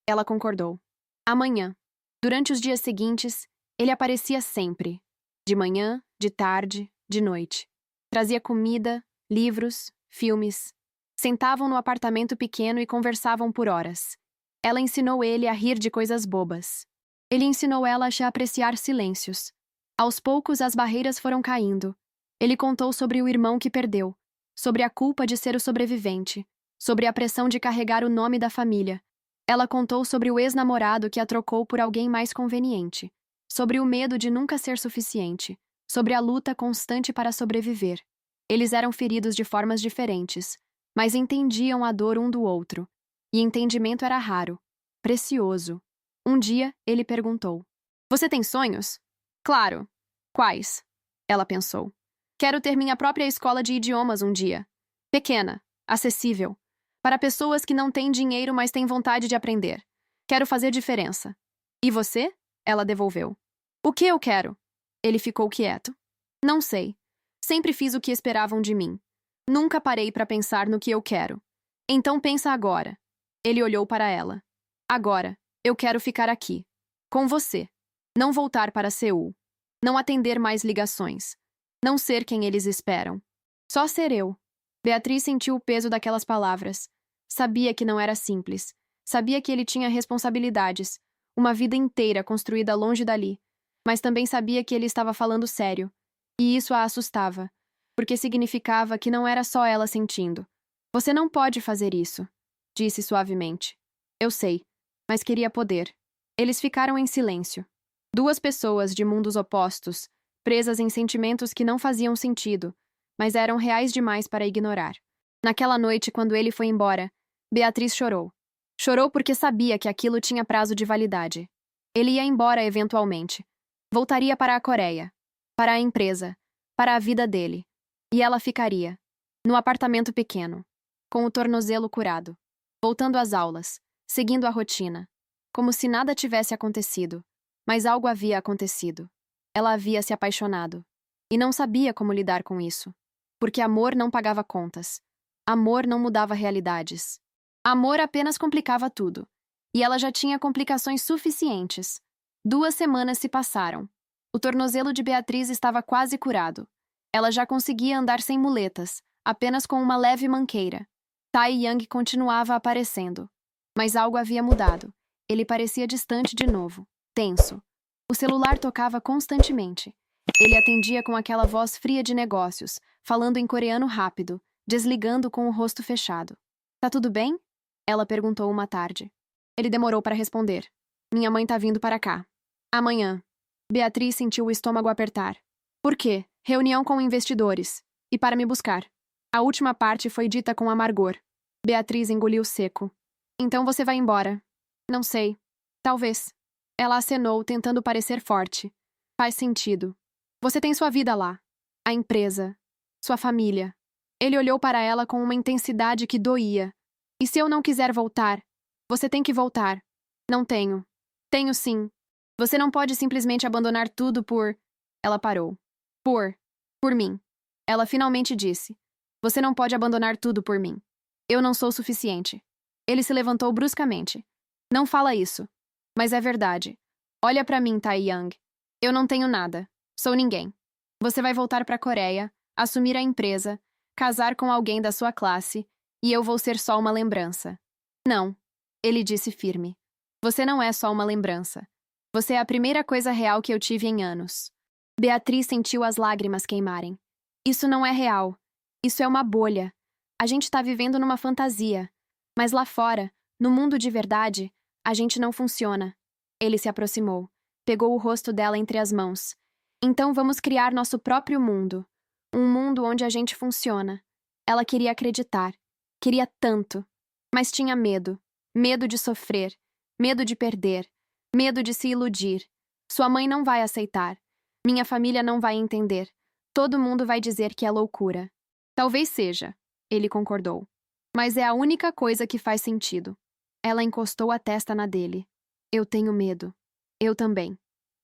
ela concordou. Amanhã. Durante os dias seguintes, ele aparecia sempre. De manhã, de tarde, de noite. Trazia comida, livros, filmes. Sentavam no apartamento pequeno e conversavam por horas. Ela ensinou ele a rir de coisas bobas. Ele ensinou ela a apreciar silêncios. Aos poucos, as barreiras foram caindo. Ele contou sobre o irmão que perdeu, sobre a culpa de ser o sobrevivente, sobre a pressão de carregar o nome da família. Ela contou sobre o ex-namorado que a trocou por alguém mais conveniente, sobre o medo de nunca ser suficiente, sobre a luta constante para sobreviver. Eles eram feridos de formas diferentes, mas entendiam a dor um do outro. E entendimento era raro, precioso. Um dia, ele perguntou: Você tem sonhos? Claro. Quais? Ela pensou. Quero ter minha própria escola de idiomas um dia. Pequena, acessível. Para pessoas que não têm dinheiro, mas têm vontade de aprender. Quero fazer diferença. E você? Ela devolveu. O que eu quero? Ele ficou quieto. Não sei. Sempre fiz o que esperavam de mim. Nunca parei para pensar no que eu quero. Então pensa agora. Ele olhou para ela. Agora, eu quero ficar aqui. Com você. Não voltar para Seul. Não atender mais ligações. Não ser quem eles esperam. Só ser eu. Beatriz sentiu o peso daquelas palavras. Sabia que não era simples. Sabia que ele tinha responsabilidades. Uma vida inteira construída longe dali. Mas também sabia que ele estava falando sério. E isso a assustava. Porque significava que não era só ela sentindo. Você não pode fazer isso, disse suavemente. Eu sei, mas queria poder. Eles ficaram em silêncio. Duas pessoas de mundos opostos, presas em sentimentos que não faziam sentido, mas eram reais demais para ignorar. Naquela noite, quando ele foi embora, Beatriz chorou. Chorou porque sabia que aquilo tinha prazo de validade. Ele ia embora eventualmente. Voltaria para a Coreia, para a empresa, para a vida dele. E ela ficaria, no apartamento pequeno, com o tornozelo curado, voltando às aulas, seguindo a rotina, como se nada tivesse acontecido. Mas algo havia acontecido. Ela havia se apaixonado. E não sabia como lidar com isso. Porque amor não pagava contas. Amor não mudava realidades. Amor apenas complicava tudo. E ela já tinha complicações suficientes. 2 semanas se passaram. O tornozelo de Beatriz estava quase curado. Ela já conseguia andar sem muletas, apenas com uma leve manqueira. Tai Yang continuava aparecendo. Mas algo havia mudado. Ele parecia distante de novo, tenso. O celular tocava constantemente. Ele atendia com aquela voz fria de negócios, falando em coreano rápido, desligando com o rosto fechado. Tá tudo bem? Ela perguntou uma tarde. Ele demorou para responder. Minha mãe tá vindo para cá. Amanhã. Beatriz sentiu o estômago apertar. Por quê? Reunião com investidores. E para me buscar. A última parte foi dita com amargor. Beatriz engoliu seco. Então você vai embora. Não sei. Talvez. Ela acenou, tentando parecer forte. Faz sentido. Você tem sua vida lá. A empresa. Sua família. Ele olhou para ela com uma intensidade que doía. E se eu não quiser voltar? Você tem que voltar. Não tenho. Tenho sim. Você não pode simplesmente abandonar tudo por... Ela parou. Por mim. Ela finalmente disse. Você não pode abandonar tudo por mim. Eu não sou suficiente. Ele se levantou bruscamente. Não fala isso. Mas é verdade. Olha pra mim, Tai Yang. Eu não tenho nada. Sou ninguém. Você vai voltar pra Coreia, assumir a empresa, casar com alguém da sua classe, e eu vou ser só uma lembrança. Não. Ele disse firme. Você não é só uma lembrança. Você é a primeira coisa real que eu tive em anos. Beatriz sentiu as lágrimas queimarem. Isso não é real. Isso é uma bolha. A gente tá vivendo numa fantasia. Mas lá fora, no mundo de verdade, a gente não funciona. Ele se aproximou. Pegou o rosto dela entre as mãos. Então vamos criar nosso próprio mundo. Um mundo onde a gente funciona. Ela queria acreditar. Queria tanto. Mas tinha medo. Medo de sofrer. Medo de perder. Medo de se iludir. Sua mãe não vai aceitar. Minha família não vai entender. Todo mundo vai dizer que é loucura. Talvez seja. Ele concordou. Mas é a única coisa que faz sentido. Ela encostou a testa na dele. Eu tenho medo. Eu também.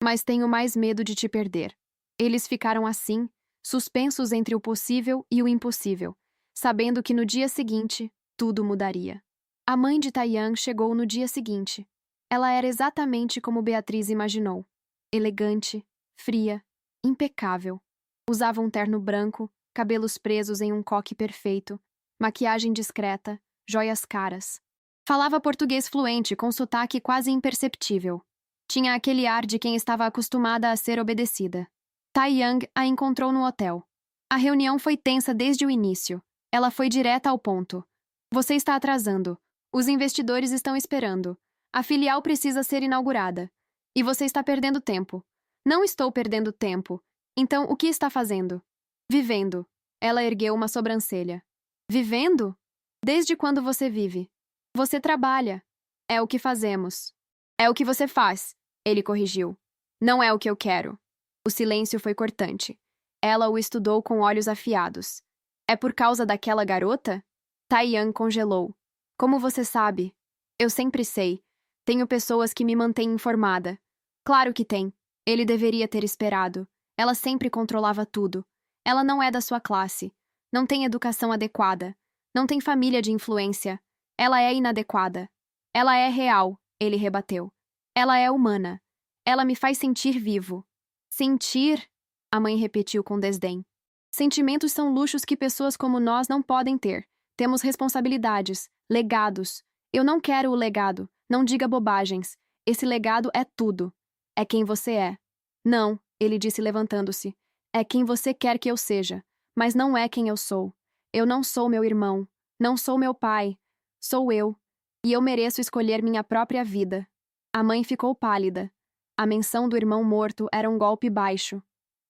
Mas tenho mais medo de te perder. Eles ficaram assim, suspensos entre o possível e o impossível, sabendo que no dia seguinte, tudo mudaria. A mãe de Taeyang chegou no dia seguinte. Ela era exatamente como Beatriz imaginou. Elegante, fria, impecável. Usava um terno branco, cabelos presos em um coque perfeito, maquiagem discreta, joias caras. Falava português fluente com sotaque quase imperceptível. Tinha aquele ar de quem estava acostumada a ser obedecida. Taeyang a encontrou no hotel. A reunião foi tensa desde o início. Ela foi direta ao ponto. Você está atrasando. Os investidores estão esperando. A filial precisa ser inaugurada. E você está perdendo tempo. Não estou perdendo tempo. Então, o que está fazendo? Vivendo. Ela ergueu uma sobrancelha. Vivendo? Desde quando você vive? Você trabalha. É o que fazemos. É o que você faz, ele corrigiu. Não é o que eu quero. O silêncio foi cortante. Ela o estudou com olhos afiados. É por causa daquela garota? Taeyang congelou. Como você sabe? Eu sempre sei. Tenho pessoas que me mantêm informada. Claro que tem. Ele deveria ter esperado. Ela sempre controlava tudo. Ela não é da sua classe. Não tem educação adequada. Não tem família de influência. Ela é inadequada. Ela é real, ele rebateu. Ela é humana. Ela me faz sentir vivo. Sentir? A mãe repetiu com desdém. Sentimentos são luxos que pessoas como nós não podem ter. Temos responsabilidades, legados. Eu não quero o legado. Não diga bobagens. Esse legado é tudo. É quem você é. Não, ele disse levantando-se. É quem você quer que eu seja. Mas não é quem eu sou. Eu não sou meu irmão. Não sou meu pai. Sou eu. E eu mereço escolher minha própria vida. A mãe ficou pálida. A menção do irmão morto era um golpe baixo,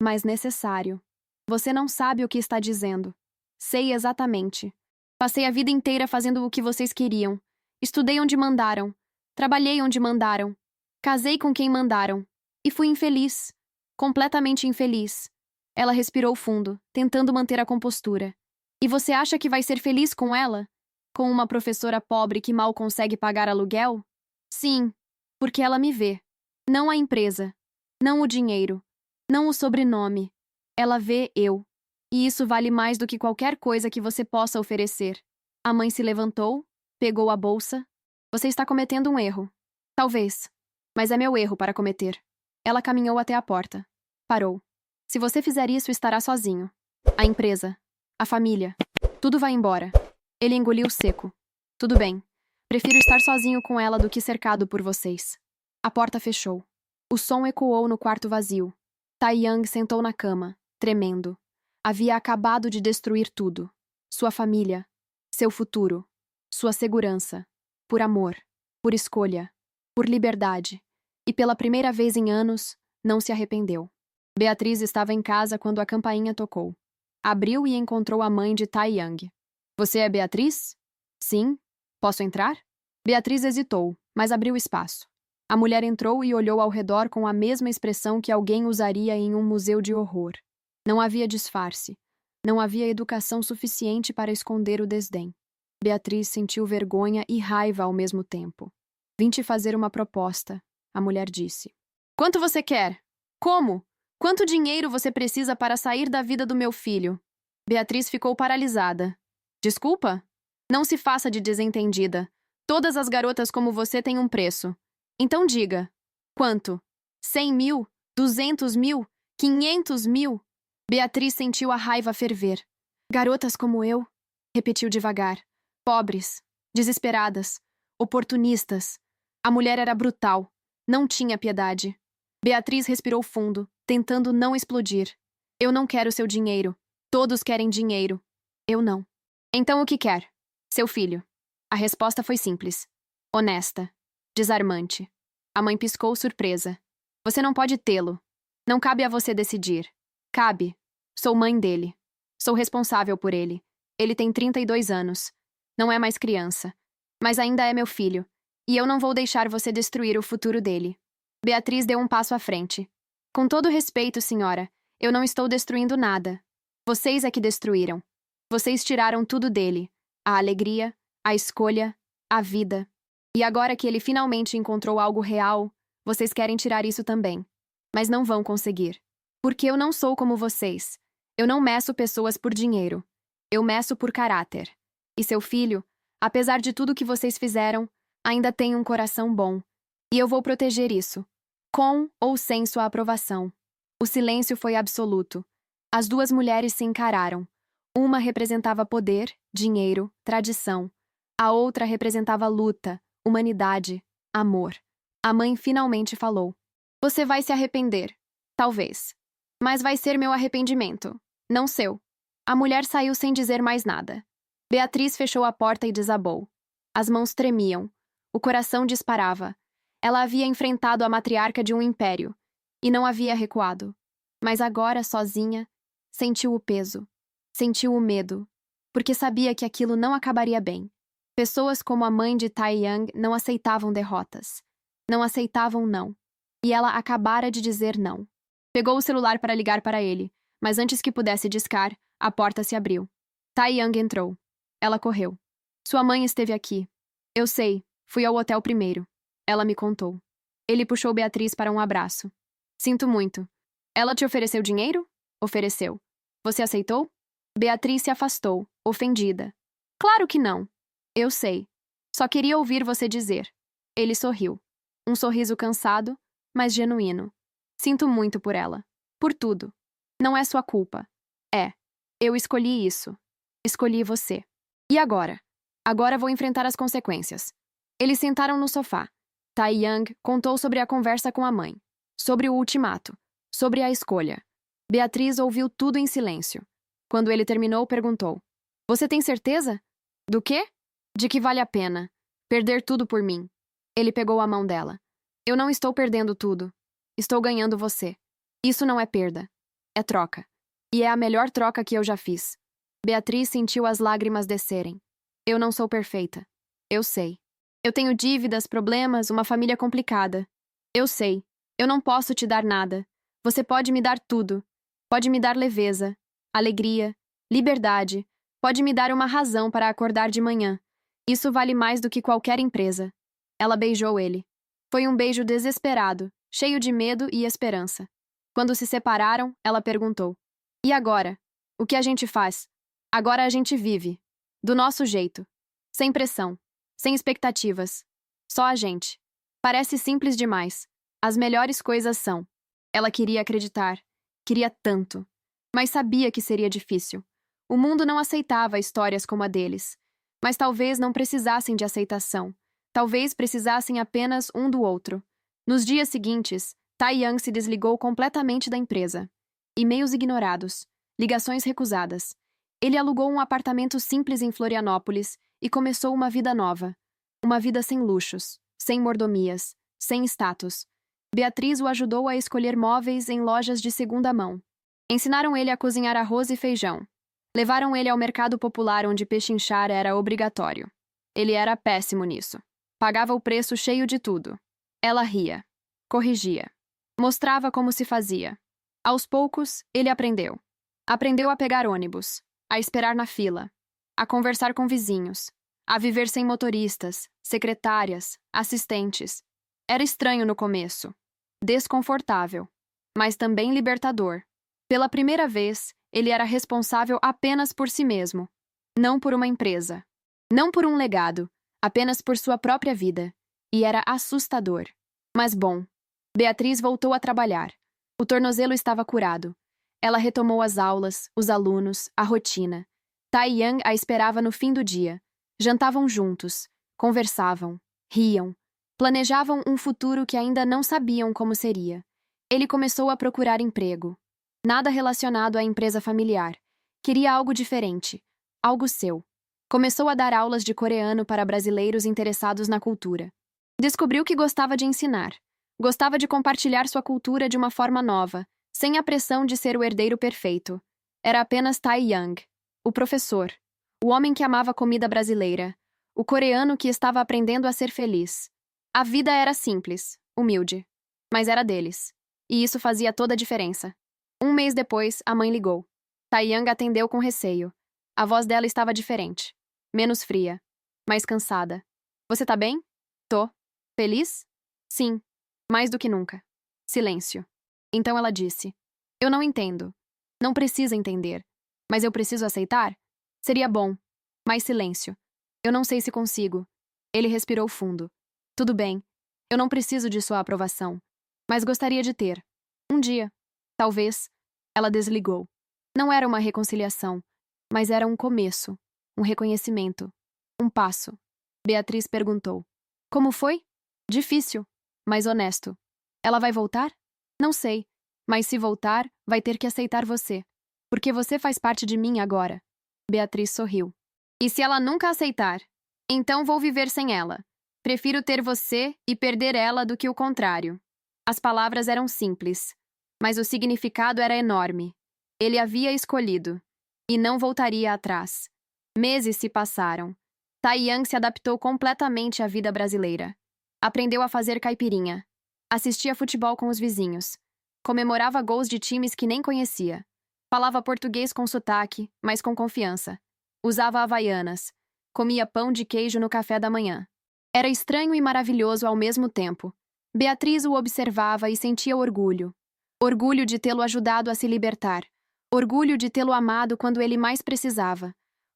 mas necessário. Você não sabe o que está dizendo. Sei exatamente. Passei a vida inteira fazendo o que vocês queriam. Estudei onde mandaram. Trabalhei onde mandaram. Casei com quem mandaram. E fui infeliz. Completamente infeliz. Ela respirou fundo, tentando manter a compostura. E você acha que vai ser feliz com ela? Com uma professora pobre que mal consegue pagar aluguel? Sim, porque ela me vê. Não a empresa. Não o dinheiro. Não o sobrenome. Ela vê eu. E isso vale mais do que qualquer coisa que você possa oferecer. A mãe se levantou, pegou a bolsa. Você está cometendo um erro. Talvez. Mas é meu erro para cometer. Ela caminhou até a porta. Parou. Se você fizer isso, estará sozinho. A empresa. A família. Tudo vai embora. Ele engoliu seco. Tudo bem. Prefiro estar sozinho com ela do que cercado por vocês. A porta fechou. O som ecoou no quarto vazio. Taeyang sentou na cama, tremendo. Havia acabado de destruir tudo. Sua família. Seu futuro. Sua segurança. Por amor. Por escolha. Por liberdade. E pela primeira vez em anos, não se arrependeu. Beatriz estava em casa quando a campainha tocou. Abriu e encontrou a mãe de Taeyang. Você é Beatriz? Sim. Posso entrar? Beatriz hesitou, mas abriu espaço. A mulher entrou e olhou ao redor com a mesma expressão que alguém usaria em um museu de horror. Não havia disfarce. Não havia educação suficiente para esconder o desdém. Beatriz sentiu vergonha e raiva ao mesmo tempo. Vim te fazer uma proposta, a mulher disse. Quanto você quer? Como? Quanto dinheiro você precisa para sair da vida do meu filho? Beatriz ficou paralisada. Desculpa? Não se faça de desentendida. Todas as garotas como você têm um preço. Então diga. Quanto? 100 mil? 200 mil? 500 mil? Beatriz sentiu a raiva ferver. Garotas como eu? Repetiu devagar. Pobres. Desesperadas. Oportunistas. A mulher era brutal. Não tinha piedade. Beatriz respirou fundo, tentando não explodir. Eu não quero seu dinheiro. Todos querem dinheiro. Eu não. Então o que quer? Seu filho. A resposta foi simples. Honesta. Desarmante. A mãe piscou surpresa. Você não pode tê-lo. Não cabe a você decidir. Cabe. Sou mãe dele. Sou responsável por ele. Ele tem 32 anos. Não é mais criança. Mas ainda é meu filho. E eu não vou deixar você destruir o futuro dele. Beatriz deu um passo à frente. Com todo respeito, senhora, eu não estou destruindo nada. Vocês é que destruíram. Vocês tiraram tudo dele. A alegria, a escolha, a vida. E agora que ele finalmente encontrou algo real, vocês querem tirar isso também. Mas não vão conseguir. Porque eu não sou como vocês. Eu não meço pessoas por dinheiro. Eu meço por caráter. E seu filho, apesar de tudo que vocês fizeram, ainda tem um coração bom. E eu vou proteger isso. Com ou sem sua aprovação. O silêncio foi absoluto. As duas mulheres se encararam. Uma representava poder, dinheiro, tradição. A outra representava luta, humanidade, amor. A mãe finalmente falou. Você vai se arrepender. Talvez. Mas vai ser meu arrependimento, não seu. A mulher saiu sem dizer mais nada. Beatriz fechou a porta e desabou. As mãos tremiam. O coração disparava. Ela havia enfrentado a matriarca de um império. E não havia recuado. Mas agora, sozinha, sentiu o peso. Sentiu o medo. Porque sabia que aquilo não acabaria bem. Pessoas como a mãe de Taeyang não aceitavam derrotas. Não aceitavam não. E ela acabara de dizer não. Pegou o celular para ligar para ele, mas antes que pudesse discar, a porta se abriu. Taeyang entrou. Ela correu. Sua mãe esteve aqui. Eu sei, fui ao hotel primeiro. Ela me contou. Ele puxou Beatriz para um abraço. Sinto muito. Ela te ofereceu dinheiro? Ofereceu. Você aceitou? Beatriz se afastou, ofendida. Claro que não. Eu sei. Só queria ouvir você dizer. Ele sorriu. Um sorriso cansado, mas genuíno. Sinto muito por ela. Por tudo. Não é sua culpa. É. Eu escolhi isso. Escolhi você. E agora? Agora vou enfrentar as consequências. Eles sentaram no sofá. Taeyang contou sobre a conversa com a mãe. Sobre o ultimato. Sobre a escolha. Beatriz ouviu tudo em silêncio. Quando ele terminou, perguntou. Você tem certeza? Do quê? De que vale a pena. Perder tudo por mim. Ele pegou a mão dela. Eu não estou perdendo tudo. Estou ganhando você. Isso não é perda. É troca. E é a melhor troca que eu já fiz. Beatriz sentiu as lágrimas descerem. Eu não sou perfeita. Eu sei. Eu tenho dívidas, problemas, uma família complicada. Eu sei. Eu não posso te dar nada. Você pode me dar tudo. Pode me dar leveza, alegria, liberdade. Pode me dar uma razão para acordar de manhã. Isso vale mais do que qualquer empresa. Ela beijou ele. Foi um beijo desesperado, cheio de medo e esperança. Quando se separaram, ela perguntou: E agora? O que a gente faz? Agora a gente vive. Do nosso jeito. Sem pressão. Sem expectativas. Só a gente. Parece simples demais. As melhores coisas são. Ela queria acreditar. Queria tanto. Mas sabia que seria difícil. O mundo não aceitava histórias como a deles. Mas talvez não precisassem de aceitação. Talvez precisassem apenas um do outro. Nos dias seguintes, Tae-young se desligou completamente da empresa. E-mails ignorados. Ligações recusadas. Ele alugou um apartamento simples em Florianópolis e começou uma vida nova. Uma vida sem luxos, sem mordomias, sem status. Beatriz o ajudou a escolher móveis em lojas de segunda mão. Ensinaram ele a cozinhar arroz e feijão. Levaram ele ao mercado popular onde pechinchar era obrigatório. Ele era péssimo nisso. Pagava o preço cheio de tudo. Ela ria. Corrigia. Mostrava como se fazia. Aos poucos, ele aprendeu. Aprendeu a pegar ônibus, a esperar na fila, a conversar com vizinhos, a viver sem motoristas, secretárias, assistentes. Era estranho no começo. Desconfortável. Mas também libertador. Pela primeira vez, ele era responsável apenas por si mesmo. Não por uma empresa. Não por um legado. Apenas por sua própria vida. E era assustador. Mas bom. Beatriz voltou a trabalhar. O tornozelo estava curado. Ela retomou as aulas, os alunos, a rotina. Tae-young a esperava no fim do dia. Jantavam juntos. Conversavam. Riam. Planejavam um futuro que ainda não sabiam como seria. Ele começou a procurar emprego. Nada relacionado à empresa familiar. Queria algo diferente. Algo seu. Começou a dar aulas de coreano para brasileiros interessados na cultura. Descobriu que gostava de ensinar. Gostava de compartilhar sua cultura de uma forma nova, sem a pressão de ser o herdeiro perfeito. Era apenas Tae-young, o professor, o homem que amava comida brasileira, o coreano que estava aprendendo a ser feliz. A vida era simples, humilde, mas era deles. E isso fazia toda a diferença. Um mês depois, a mãe ligou. Tae-young atendeu com receio. A voz dela estava diferente. Menos fria. Mais cansada. Você tá bem? Tô. Feliz? Sim. Mais do que nunca. Silêncio. Então ela disse: Eu não entendo. Não precisa entender. Mas eu preciso aceitar? Seria bom. Mais silêncio. Eu não sei se consigo. Ele respirou fundo. Tudo bem. Eu não preciso de sua aprovação. Mas gostaria de ter. Um dia. Talvez. Ela desligou. Não era uma reconciliação. Mas era um começo. Um reconhecimento. Um passo. Beatriz perguntou: Como foi? Difícil. Mas honesto. Ela vai voltar? Não sei. Mas se voltar, vai ter que aceitar você. Porque você faz parte de mim agora. Beatriz sorriu. E se ela nunca aceitar? Então vou viver sem ela. Prefiro ter você e perder ela do que o contrário. As palavras eram simples, mas o significado era enorme. Ele havia escolhido. E não voltaria atrás. Meses se passaram. Tae-young se adaptou completamente à vida brasileira. Aprendeu a fazer caipirinha. Assistia futebol com os vizinhos. Comemorava gols de times que nem conhecia. Falava português com sotaque, mas com confiança. Usava havaianas. Comia pão de queijo no café da manhã. Era estranho e maravilhoso ao mesmo tempo. Beatriz o observava e sentia orgulho. Orgulho de tê-lo ajudado a se libertar. Orgulho de tê-lo amado quando ele mais precisava.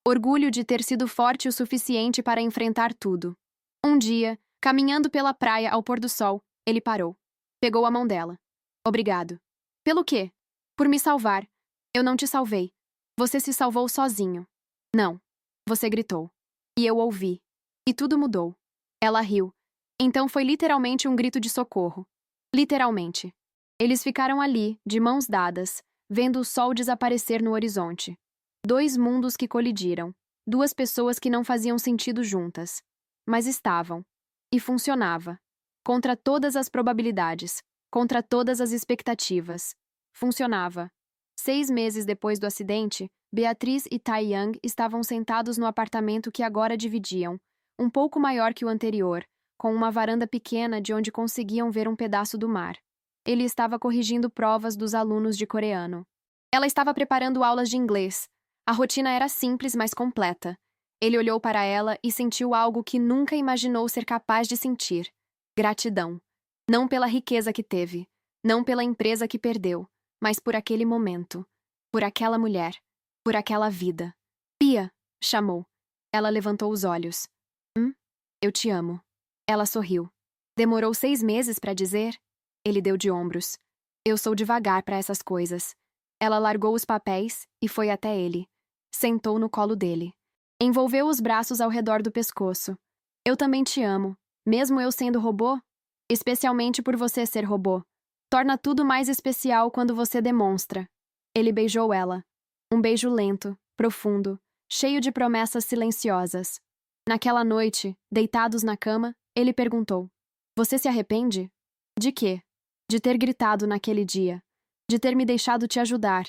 Orgulho de ter sido forte o suficiente para enfrentar tudo. Um dia, caminhando pela praia ao pôr do sol, ele parou. Pegou a mão dela. Obrigado. Pelo quê? Por me salvar. Eu não te salvei. Você se salvou sozinho. Não. Você gritou. E eu ouvi. E tudo mudou. Ela riu. Então foi literalmente um grito de socorro. Literalmente. Eles ficaram ali, de mãos dadas, vendo o sol desaparecer no horizonte. Dois mundos que colidiram. Duas pessoas que não faziam sentido juntas. Mas estavam. E funcionava. Contra todas as probabilidades. Contra todas as expectativas. Funcionava. 6 meses depois do acidente, Beatriz e Tae-young estavam sentados no apartamento que agora dividiam, um pouco maior que o anterior, com uma varanda pequena de onde conseguiam ver um pedaço do mar. Ele estava corrigindo provas dos alunos de coreano. Ela estava preparando aulas de inglês. A rotina era simples, mas completa. Ele olhou para ela e sentiu algo que nunca imaginou ser capaz de sentir: gratidão. Não pela riqueza que teve, não pela empresa que perdeu, mas por aquele momento, por aquela mulher, por aquela vida. Pia, chamou. Ela levantou os olhos. Eu te amo. Ela sorriu. Demorou 6 meses para dizer? Ele deu de ombros. Eu sou devagar para essas coisas. Ela largou os papéis e foi até ele. Sentou no colo dele. Envolveu os braços ao redor do pescoço. Eu também te amo, mesmo eu sendo robô? Especialmente por você ser robô. Torna tudo mais especial quando você demonstra. Ele beijou ela. Um beijo lento, profundo, cheio de promessas silenciosas. Naquela noite, deitados na cama, ele perguntou: Você se arrepende? De quê? De ter gritado naquele dia. De ter me deixado te ajudar.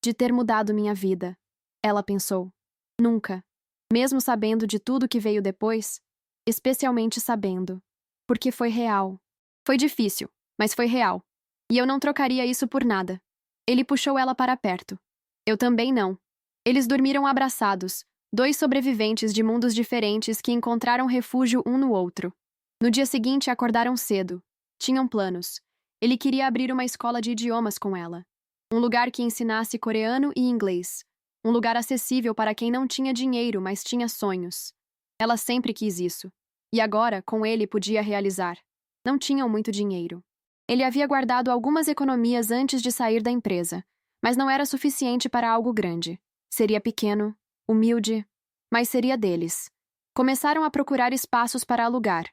De ter mudado minha vida. Ela pensou: Nunca. Mesmo sabendo de tudo que veio depois, especialmente sabendo. Porque foi real. Foi difícil, mas foi real. E eu não trocaria isso por nada. Ele puxou ela para perto. Eu também não. Eles dormiram abraçados, 2 sobreviventes de mundos diferentes que encontraram refúgio um no outro. No dia seguinte, acordaram cedo. Tinham planos. Ele queria abrir uma escola de idiomas com ela. Um lugar que ensinasse coreano e inglês. Um lugar acessível para quem não tinha dinheiro, mas tinha sonhos. Ela sempre quis isso. E agora, com ele, podia realizar. Não tinham muito dinheiro. Ele havia guardado algumas economias antes de sair da empresa, mas não era suficiente para algo grande. Seria pequeno, humilde, mas seria deles. Começaram a procurar espaços para alugar,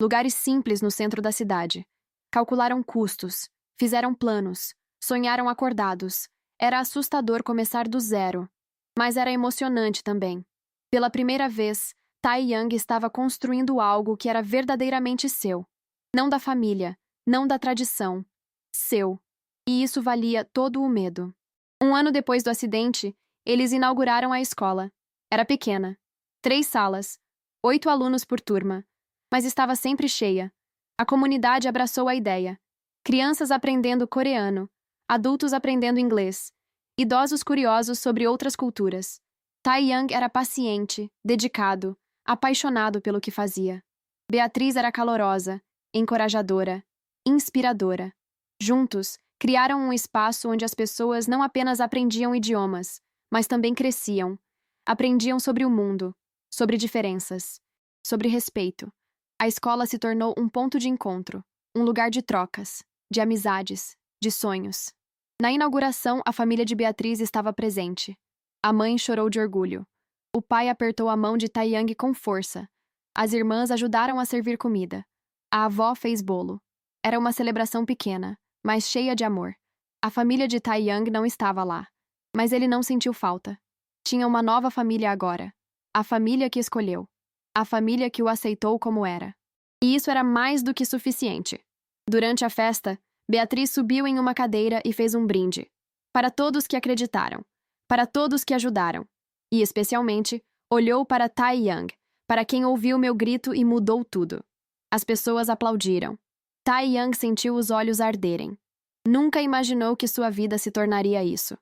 lugares simples no centro da cidade. Calcularam custos, fizeram planos, sonharam acordados. Era assustador começar do zero, mas era emocionante também. Pela primeira vez, Tai Young estava construindo algo que era verdadeiramente seu. Não da família, não da tradição. Seu. E isso valia todo o medo. 1 ano depois do acidente, eles inauguraram a escola. Era pequena. 3 salas. 8 alunos por turma. Mas estava sempre cheia. A comunidade abraçou a ideia. Crianças aprendendo coreano. Adultos aprendendo inglês. Idosos curiosos sobre outras culturas. Tai Young era paciente, dedicado, apaixonado pelo que fazia. Beatriz era calorosa, encorajadora, inspiradora. Juntos, criaram um espaço onde as pessoas não apenas aprendiam idiomas, mas também cresciam. Aprendiam sobre o mundo, sobre diferenças, sobre respeito. A escola se tornou um ponto de encontro, um lugar de trocas, de amizades, de sonhos. Na inauguração, a família de Beatriz estava presente. A mãe chorou de orgulho. O pai apertou a mão de Tai Young com força. As irmãs ajudaram a servir comida. A avó fez bolo. Era uma celebração pequena, mas cheia de amor. A família de Tai Young não estava lá, mas ele não sentiu falta. Tinha uma nova família agora. A família que escolheu. A família que o aceitou como era. E isso era mais do que suficiente. Durante a festa, Beatriz subiu em uma cadeira e fez um brinde. Para todos que acreditaram. Para todos que ajudaram. E, especialmente, olhou para Tai Young, para quem ouviu meu grito e mudou tudo. As pessoas aplaudiram. Tai Young sentiu os olhos arderem. Nunca imaginou que sua vida se tornaria isso.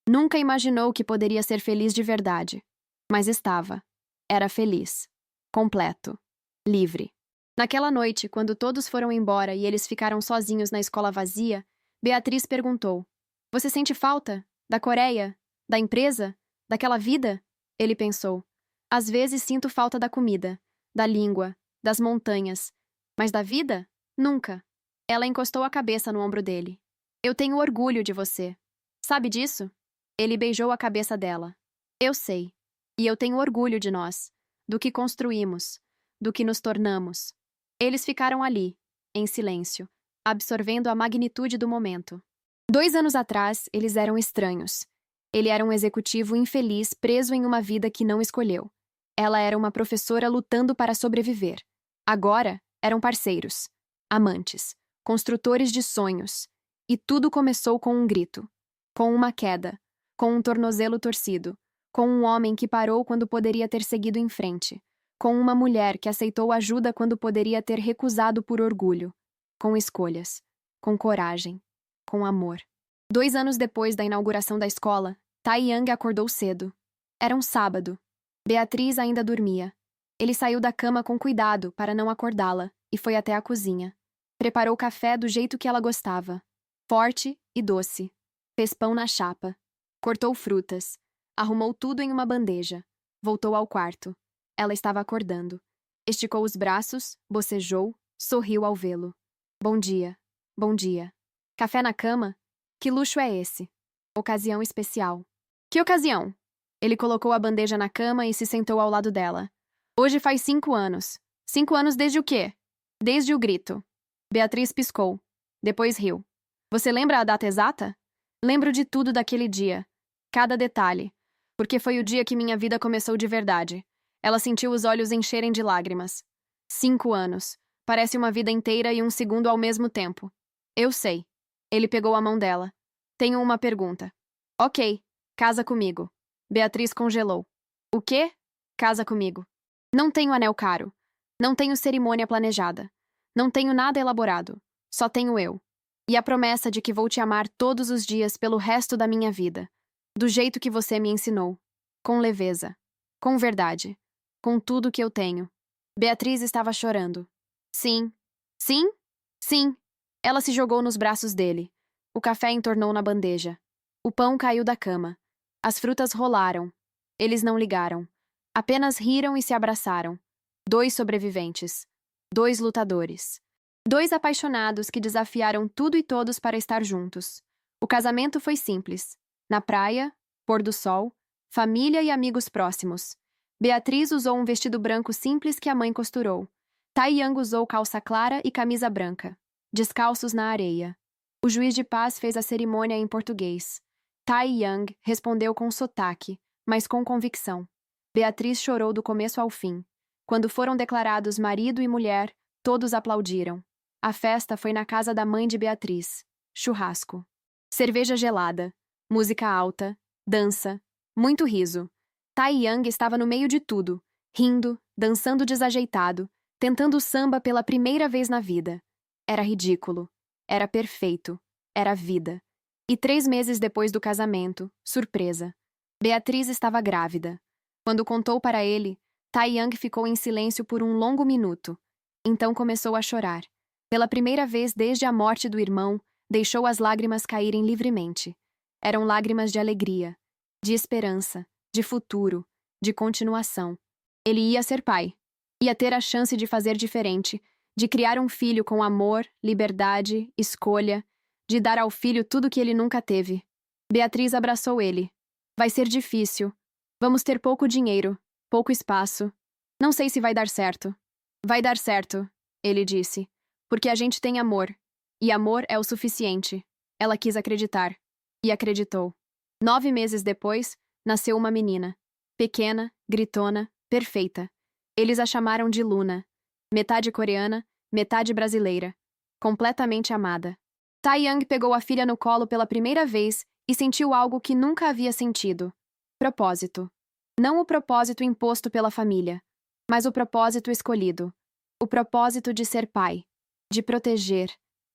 Nunca imaginou que poderia ser feliz de verdade. Mas estava. Era feliz. Completo. Livre. Naquela noite, quando todos foram embora e eles ficaram sozinhos na escola vazia, Beatriz perguntou: Você sente falta? Da Coreia? Da empresa? Daquela vida? Ele pensou: Às vezes sinto falta da comida, da língua, das montanhas. Mas da vida? Nunca. Ela encostou a cabeça no ombro dele. Eu tenho orgulho de você. Sabe disso? Ele beijou a cabeça dela. Eu sei. E eu tenho orgulho de nós, do que construímos, do que nos tornamos. Eles ficaram ali, em silêncio, absorvendo a magnitude do momento. 2 anos atrás, eles eram estranhos. Ele era um executivo infeliz preso em uma vida que não escolheu. Ela era uma professora lutando para sobreviver. Agora, eram parceiros, amantes, construtores de sonhos. E tudo começou com um grito, com uma queda, com um tornozelo torcido, com um homem que parou quando poderia ter seguido em frente, com uma mulher que aceitou ajuda quando poderia ter recusado por orgulho, com escolhas, com coragem, com amor. 2 anos depois da inauguração da escola, Taiyang acordou cedo. Era um sábado. Beatriz ainda dormia. Ele saiu da cama com cuidado para não acordá-la e foi até a cozinha. Preparou café do jeito que ela gostava, forte e doce. Fez pão na chapa. Cortou frutas. Arrumou tudo em uma bandeja. Voltou ao quarto. Ela estava acordando. Esticou os braços, bocejou, sorriu ao vê-lo. Bom dia. Bom dia. Café na cama? Que luxo é esse? Ocasião especial. Que ocasião? Ele colocou a bandeja na cama e se sentou ao lado dela. Hoje faz 5 anos. 5 anos desde o quê? Desde o grito. Beatriz piscou. Depois riu. Você lembra a data exata? Lembro de tudo daquele dia. Cada detalhe. Porque foi o dia que minha vida começou de verdade. Ela sentiu os olhos encherem de lágrimas. 5 anos. Parece uma vida inteira e um segundo ao mesmo tempo. Eu sei. Ele pegou a mão dela. Tenho uma pergunta. Ok. Casa comigo. Beatriz congelou. O quê? Casa comigo. Não tenho anel caro. Não tenho cerimônia planejada. Não tenho nada elaborado. Só tenho eu. E a promessa de que vou te amar todos os dias pelo resto da minha vida. Do jeito que você me ensinou. Com leveza. Com verdade. Com tudo que eu tenho. Beatriz estava chorando. Sim. Sim? Sim. Ela se jogou nos braços dele. O café entornou na bandeja. O pão caiu da cama. As frutas rolaram. Eles não ligaram. Apenas riram e se abraçaram. 2 sobreviventes. 2 lutadores. 2 apaixonados que desafiaram tudo e todos para estar juntos. O casamento foi simples. Na praia, pôr do sol, família e amigos próximos. Beatriz usou um vestido branco simples que a mãe costurou. Taiyang usou calça clara e camisa branca, descalços na areia. O juiz de paz fez a cerimônia em português. Taiyang respondeu com sotaque, mas com convicção. Beatriz chorou do começo ao fim. Quando foram declarados marido e mulher, todos aplaudiram. A festa foi na casa da mãe de Beatriz. Churrasco. Cerveja gelada. Música alta. Dança. Muito riso. Taiyang estava no meio de tudo, rindo, dançando desajeitado, tentando samba pela primeira vez na vida. Era ridículo. Era perfeito. Era vida. E 3 meses depois do casamento, surpresa. Beatriz estava grávida. Quando contou para ele, Taiyang ficou em silêncio por um longo minuto. Então começou a chorar. Pela primeira vez desde a morte do irmão, deixou as lágrimas caírem livremente. Eram lágrimas de alegria, de esperança, de futuro, de continuação. Ele ia ser pai. Ia ter a chance de fazer diferente, de criar um filho com amor, liberdade, escolha, de dar ao filho tudo que ele nunca teve. Beatriz abraçou ele. Vai ser difícil. Vamos ter pouco dinheiro, pouco espaço. Não sei se vai dar certo. Vai dar certo, ele disse, porque a gente tem amor. E amor é o suficiente. Ela quis acreditar. E acreditou. 9 meses depois, nasceu uma menina. Pequena, gritona, perfeita. Eles a chamaram de Luna. Metade coreana, metade brasileira. Completamente amada. Taiyang pegou a filha no colo pela primeira vez e sentiu algo que nunca havia sentido. Propósito. Não o propósito imposto pela família, mas o propósito escolhido. O propósito de ser pai. De proteger.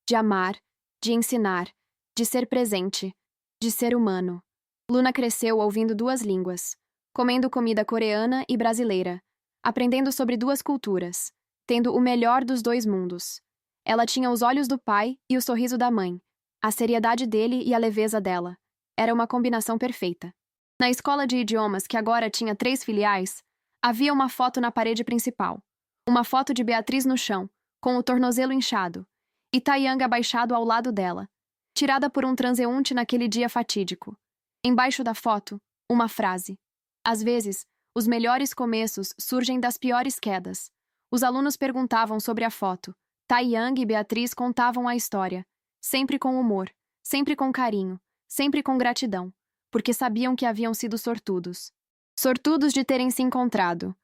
De amar. De ensinar. De ser presente. De ser humano. Luna cresceu ouvindo 2 línguas. Comendo comida coreana e brasileira. Aprendendo sobre 2 culturas. Tendo o melhor dos 2 mundos. Ela tinha os olhos do pai e o sorriso da mãe. A seriedade dele e a leveza dela. Era uma combinação perfeita. Na escola de idiomas, que agora tinha 3 filiais, havia uma foto na parede principal. Uma foto de Beatriz no chão, com o tornozelo inchado, e Taiyang abaixado ao lado dela, tirada por um transeunte naquele dia fatídico. Embaixo da foto, uma frase. Às vezes, os melhores começos surgem das piores quedas. Os alunos perguntavam sobre a foto. Taiyang e Beatriz contavam a história, sempre com humor, sempre com carinho, sempre com gratidão, porque sabiam que haviam sido sortudos. Sortudos de terem se encontrado.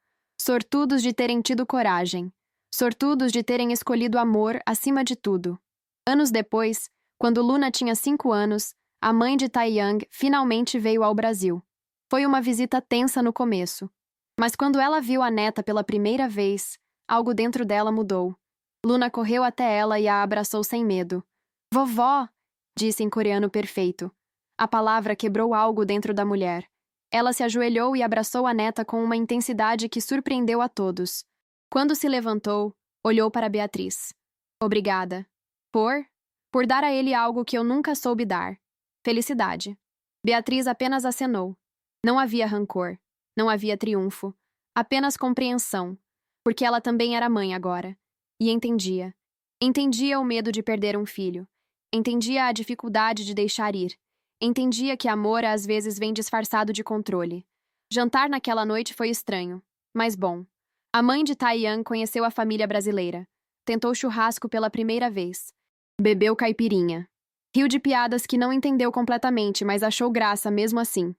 Sortudos de terem tido coragem. Sortudos de terem escolhido amor acima de tudo. Anos depois, quando Luna tinha 5 anos, a mãe de Taiyang finalmente veio ao Brasil. Foi uma visita tensa no começo. Mas quando ela viu a neta pela primeira vez, algo dentro dela mudou. Luna correu até ela e a abraçou sem medo. Vovó! Disse em coreano perfeito. A palavra quebrou algo dentro da mulher. Ela se ajoelhou e abraçou a neta com uma intensidade que surpreendeu a todos. Quando se levantou, olhou para Beatriz. Obrigada. Por dar a ele algo que eu nunca soube dar. Felicidade. Beatriz apenas acenou. Não havia rancor. Não havia triunfo. Apenas compreensão. Porque ela também era mãe agora. E entendia. Entendia o medo de perder um filho. Entendia a dificuldade de deixar ir. Entendia que amor às vezes vem disfarçado de controle. Jantar naquela noite foi estranho, mas bom. A mãe de Taeyang conheceu a família brasileira. Tentou churrasco pela primeira vez. Bebeu caipirinha. Riu de piadas que não entendeu completamente, mas achou graça mesmo assim.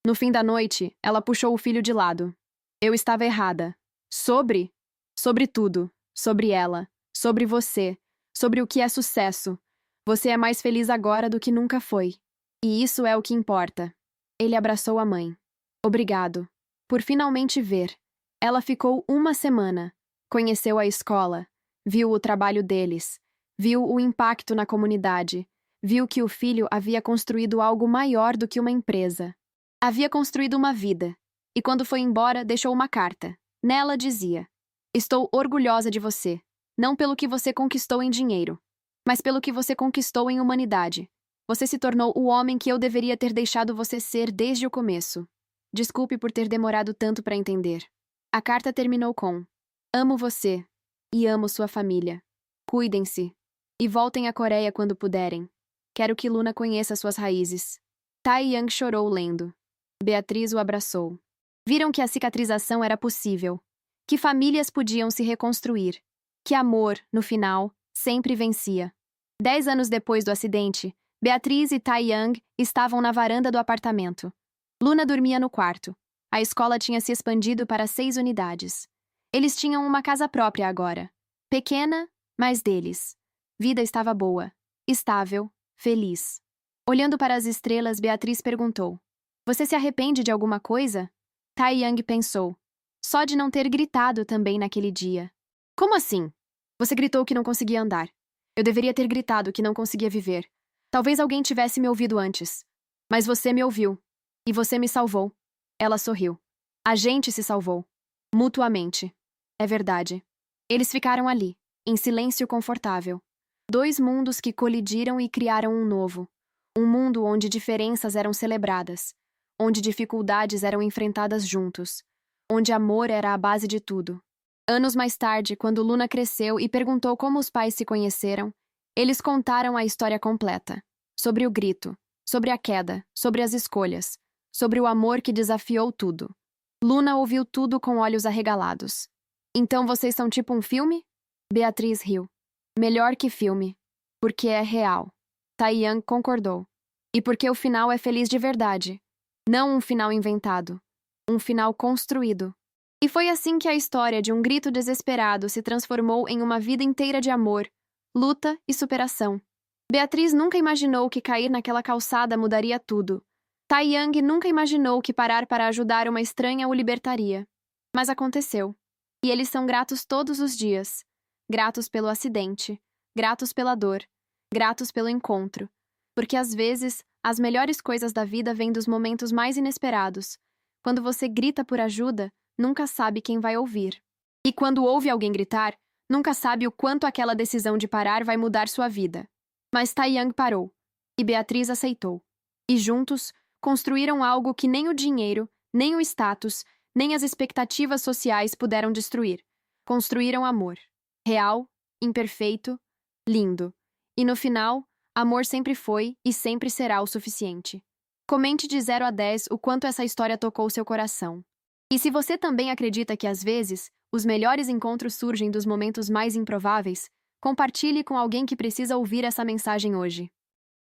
No fim da noite, ela puxou o filho de lado. Eu estava errada. Sobre? Sobre tudo. Sobre ela. Sobre você. Sobre o que é sucesso. Você é mais feliz agora do que nunca foi. E isso é o que importa. Ele abraçou a mãe. Obrigado. Por finalmente ver. Ela ficou uma semana. Conheceu a escola. Viu o trabalho deles. Viu o impacto na comunidade. Viu que o filho havia construído algo maior do que uma empresa. Havia construído uma vida. E quando foi embora, deixou uma carta. Nela dizia: Estou orgulhosa de você. Não pelo que você conquistou em dinheiro, mas pelo que você conquistou em humanidade. Você se tornou o homem que eu deveria ter deixado você ser desde o começo. Desculpe por ter demorado tanto para entender. A carta terminou com: Amo você. E amo sua família. Cuidem-se. E voltem à Coreia quando puderem. Quero que Luna conheça suas raízes. Taeyang chorou lendo. Beatriz o abraçou. Viram que a cicatrização era possível. Que famílias podiam se reconstruir. Que amor, no final, sempre vencia. 10 anos depois do acidente, Beatriz e Taeyang estavam na varanda do apartamento. Luna dormia no quarto. A escola tinha se expandido para 6 unidades. Eles tinham uma casa própria agora. Pequena, mas deles. Vida estava boa. Estável. Feliz. Olhando para as estrelas, Beatriz perguntou: Você se arrepende de alguma coisa? Taeyang pensou. Só de não ter gritado também naquele dia. Como assim? Você gritou que não conseguia andar. Eu deveria ter gritado que não conseguia viver. Talvez alguém tivesse me ouvido antes. Mas você me ouviu. E você me salvou. Ela sorriu. A gente se salvou. Mutuamente. É verdade. Eles ficaram ali, em silêncio confortável. 2 mundos que colidiram e criaram um novo. Um mundo onde diferenças eram celebradas. Onde dificuldades eram enfrentadas juntos. Onde amor era a base de tudo. Anos mais tarde, quando Luna cresceu e perguntou como os pais se conheceram, eles contaram a história completa. Sobre o grito, sobre a queda, sobre as escolhas, sobre o amor que desafiou tudo. Luna ouviu tudo com olhos arregalados. Então vocês são tipo um filme? Beatriz riu. Melhor que filme. Porque é real. Taeyang concordou. E porque o final é feliz de verdade. Não um final inventado. Um final construído. E foi assim que a história de um grito desesperado se transformou em uma vida inteira de amor, luta e superação. Beatriz nunca imaginou que cair naquela calçada mudaria tudo. Taeyang nunca imaginou que parar para ajudar uma estranha o libertaria. Mas aconteceu. E eles são gratos todos os dias. Gratos pelo acidente. Gratos pela dor. Gratos pelo encontro. Porque às vezes, as melhores coisas da vida vêm dos momentos mais inesperados. Quando você grita por ajuda, nunca sabe quem vai ouvir. E quando ouve alguém gritar, nunca sabe o quanto aquela decisão de parar vai mudar sua vida. Mas Taeyang parou. E Beatriz aceitou. E juntos, construíram algo que nem o dinheiro, nem o status, nem as expectativas sociais puderam destruir. Construíram amor. Real, imperfeito, lindo. E no final, amor sempre foi e sempre será o suficiente. Comente de 0 a 10 o quanto essa história tocou seu coração. E se você também acredita que às vezes, os melhores encontros surgem dos momentos mais improváveis, compartilhe com alguém que precisa ouvir essa mensagem hoje.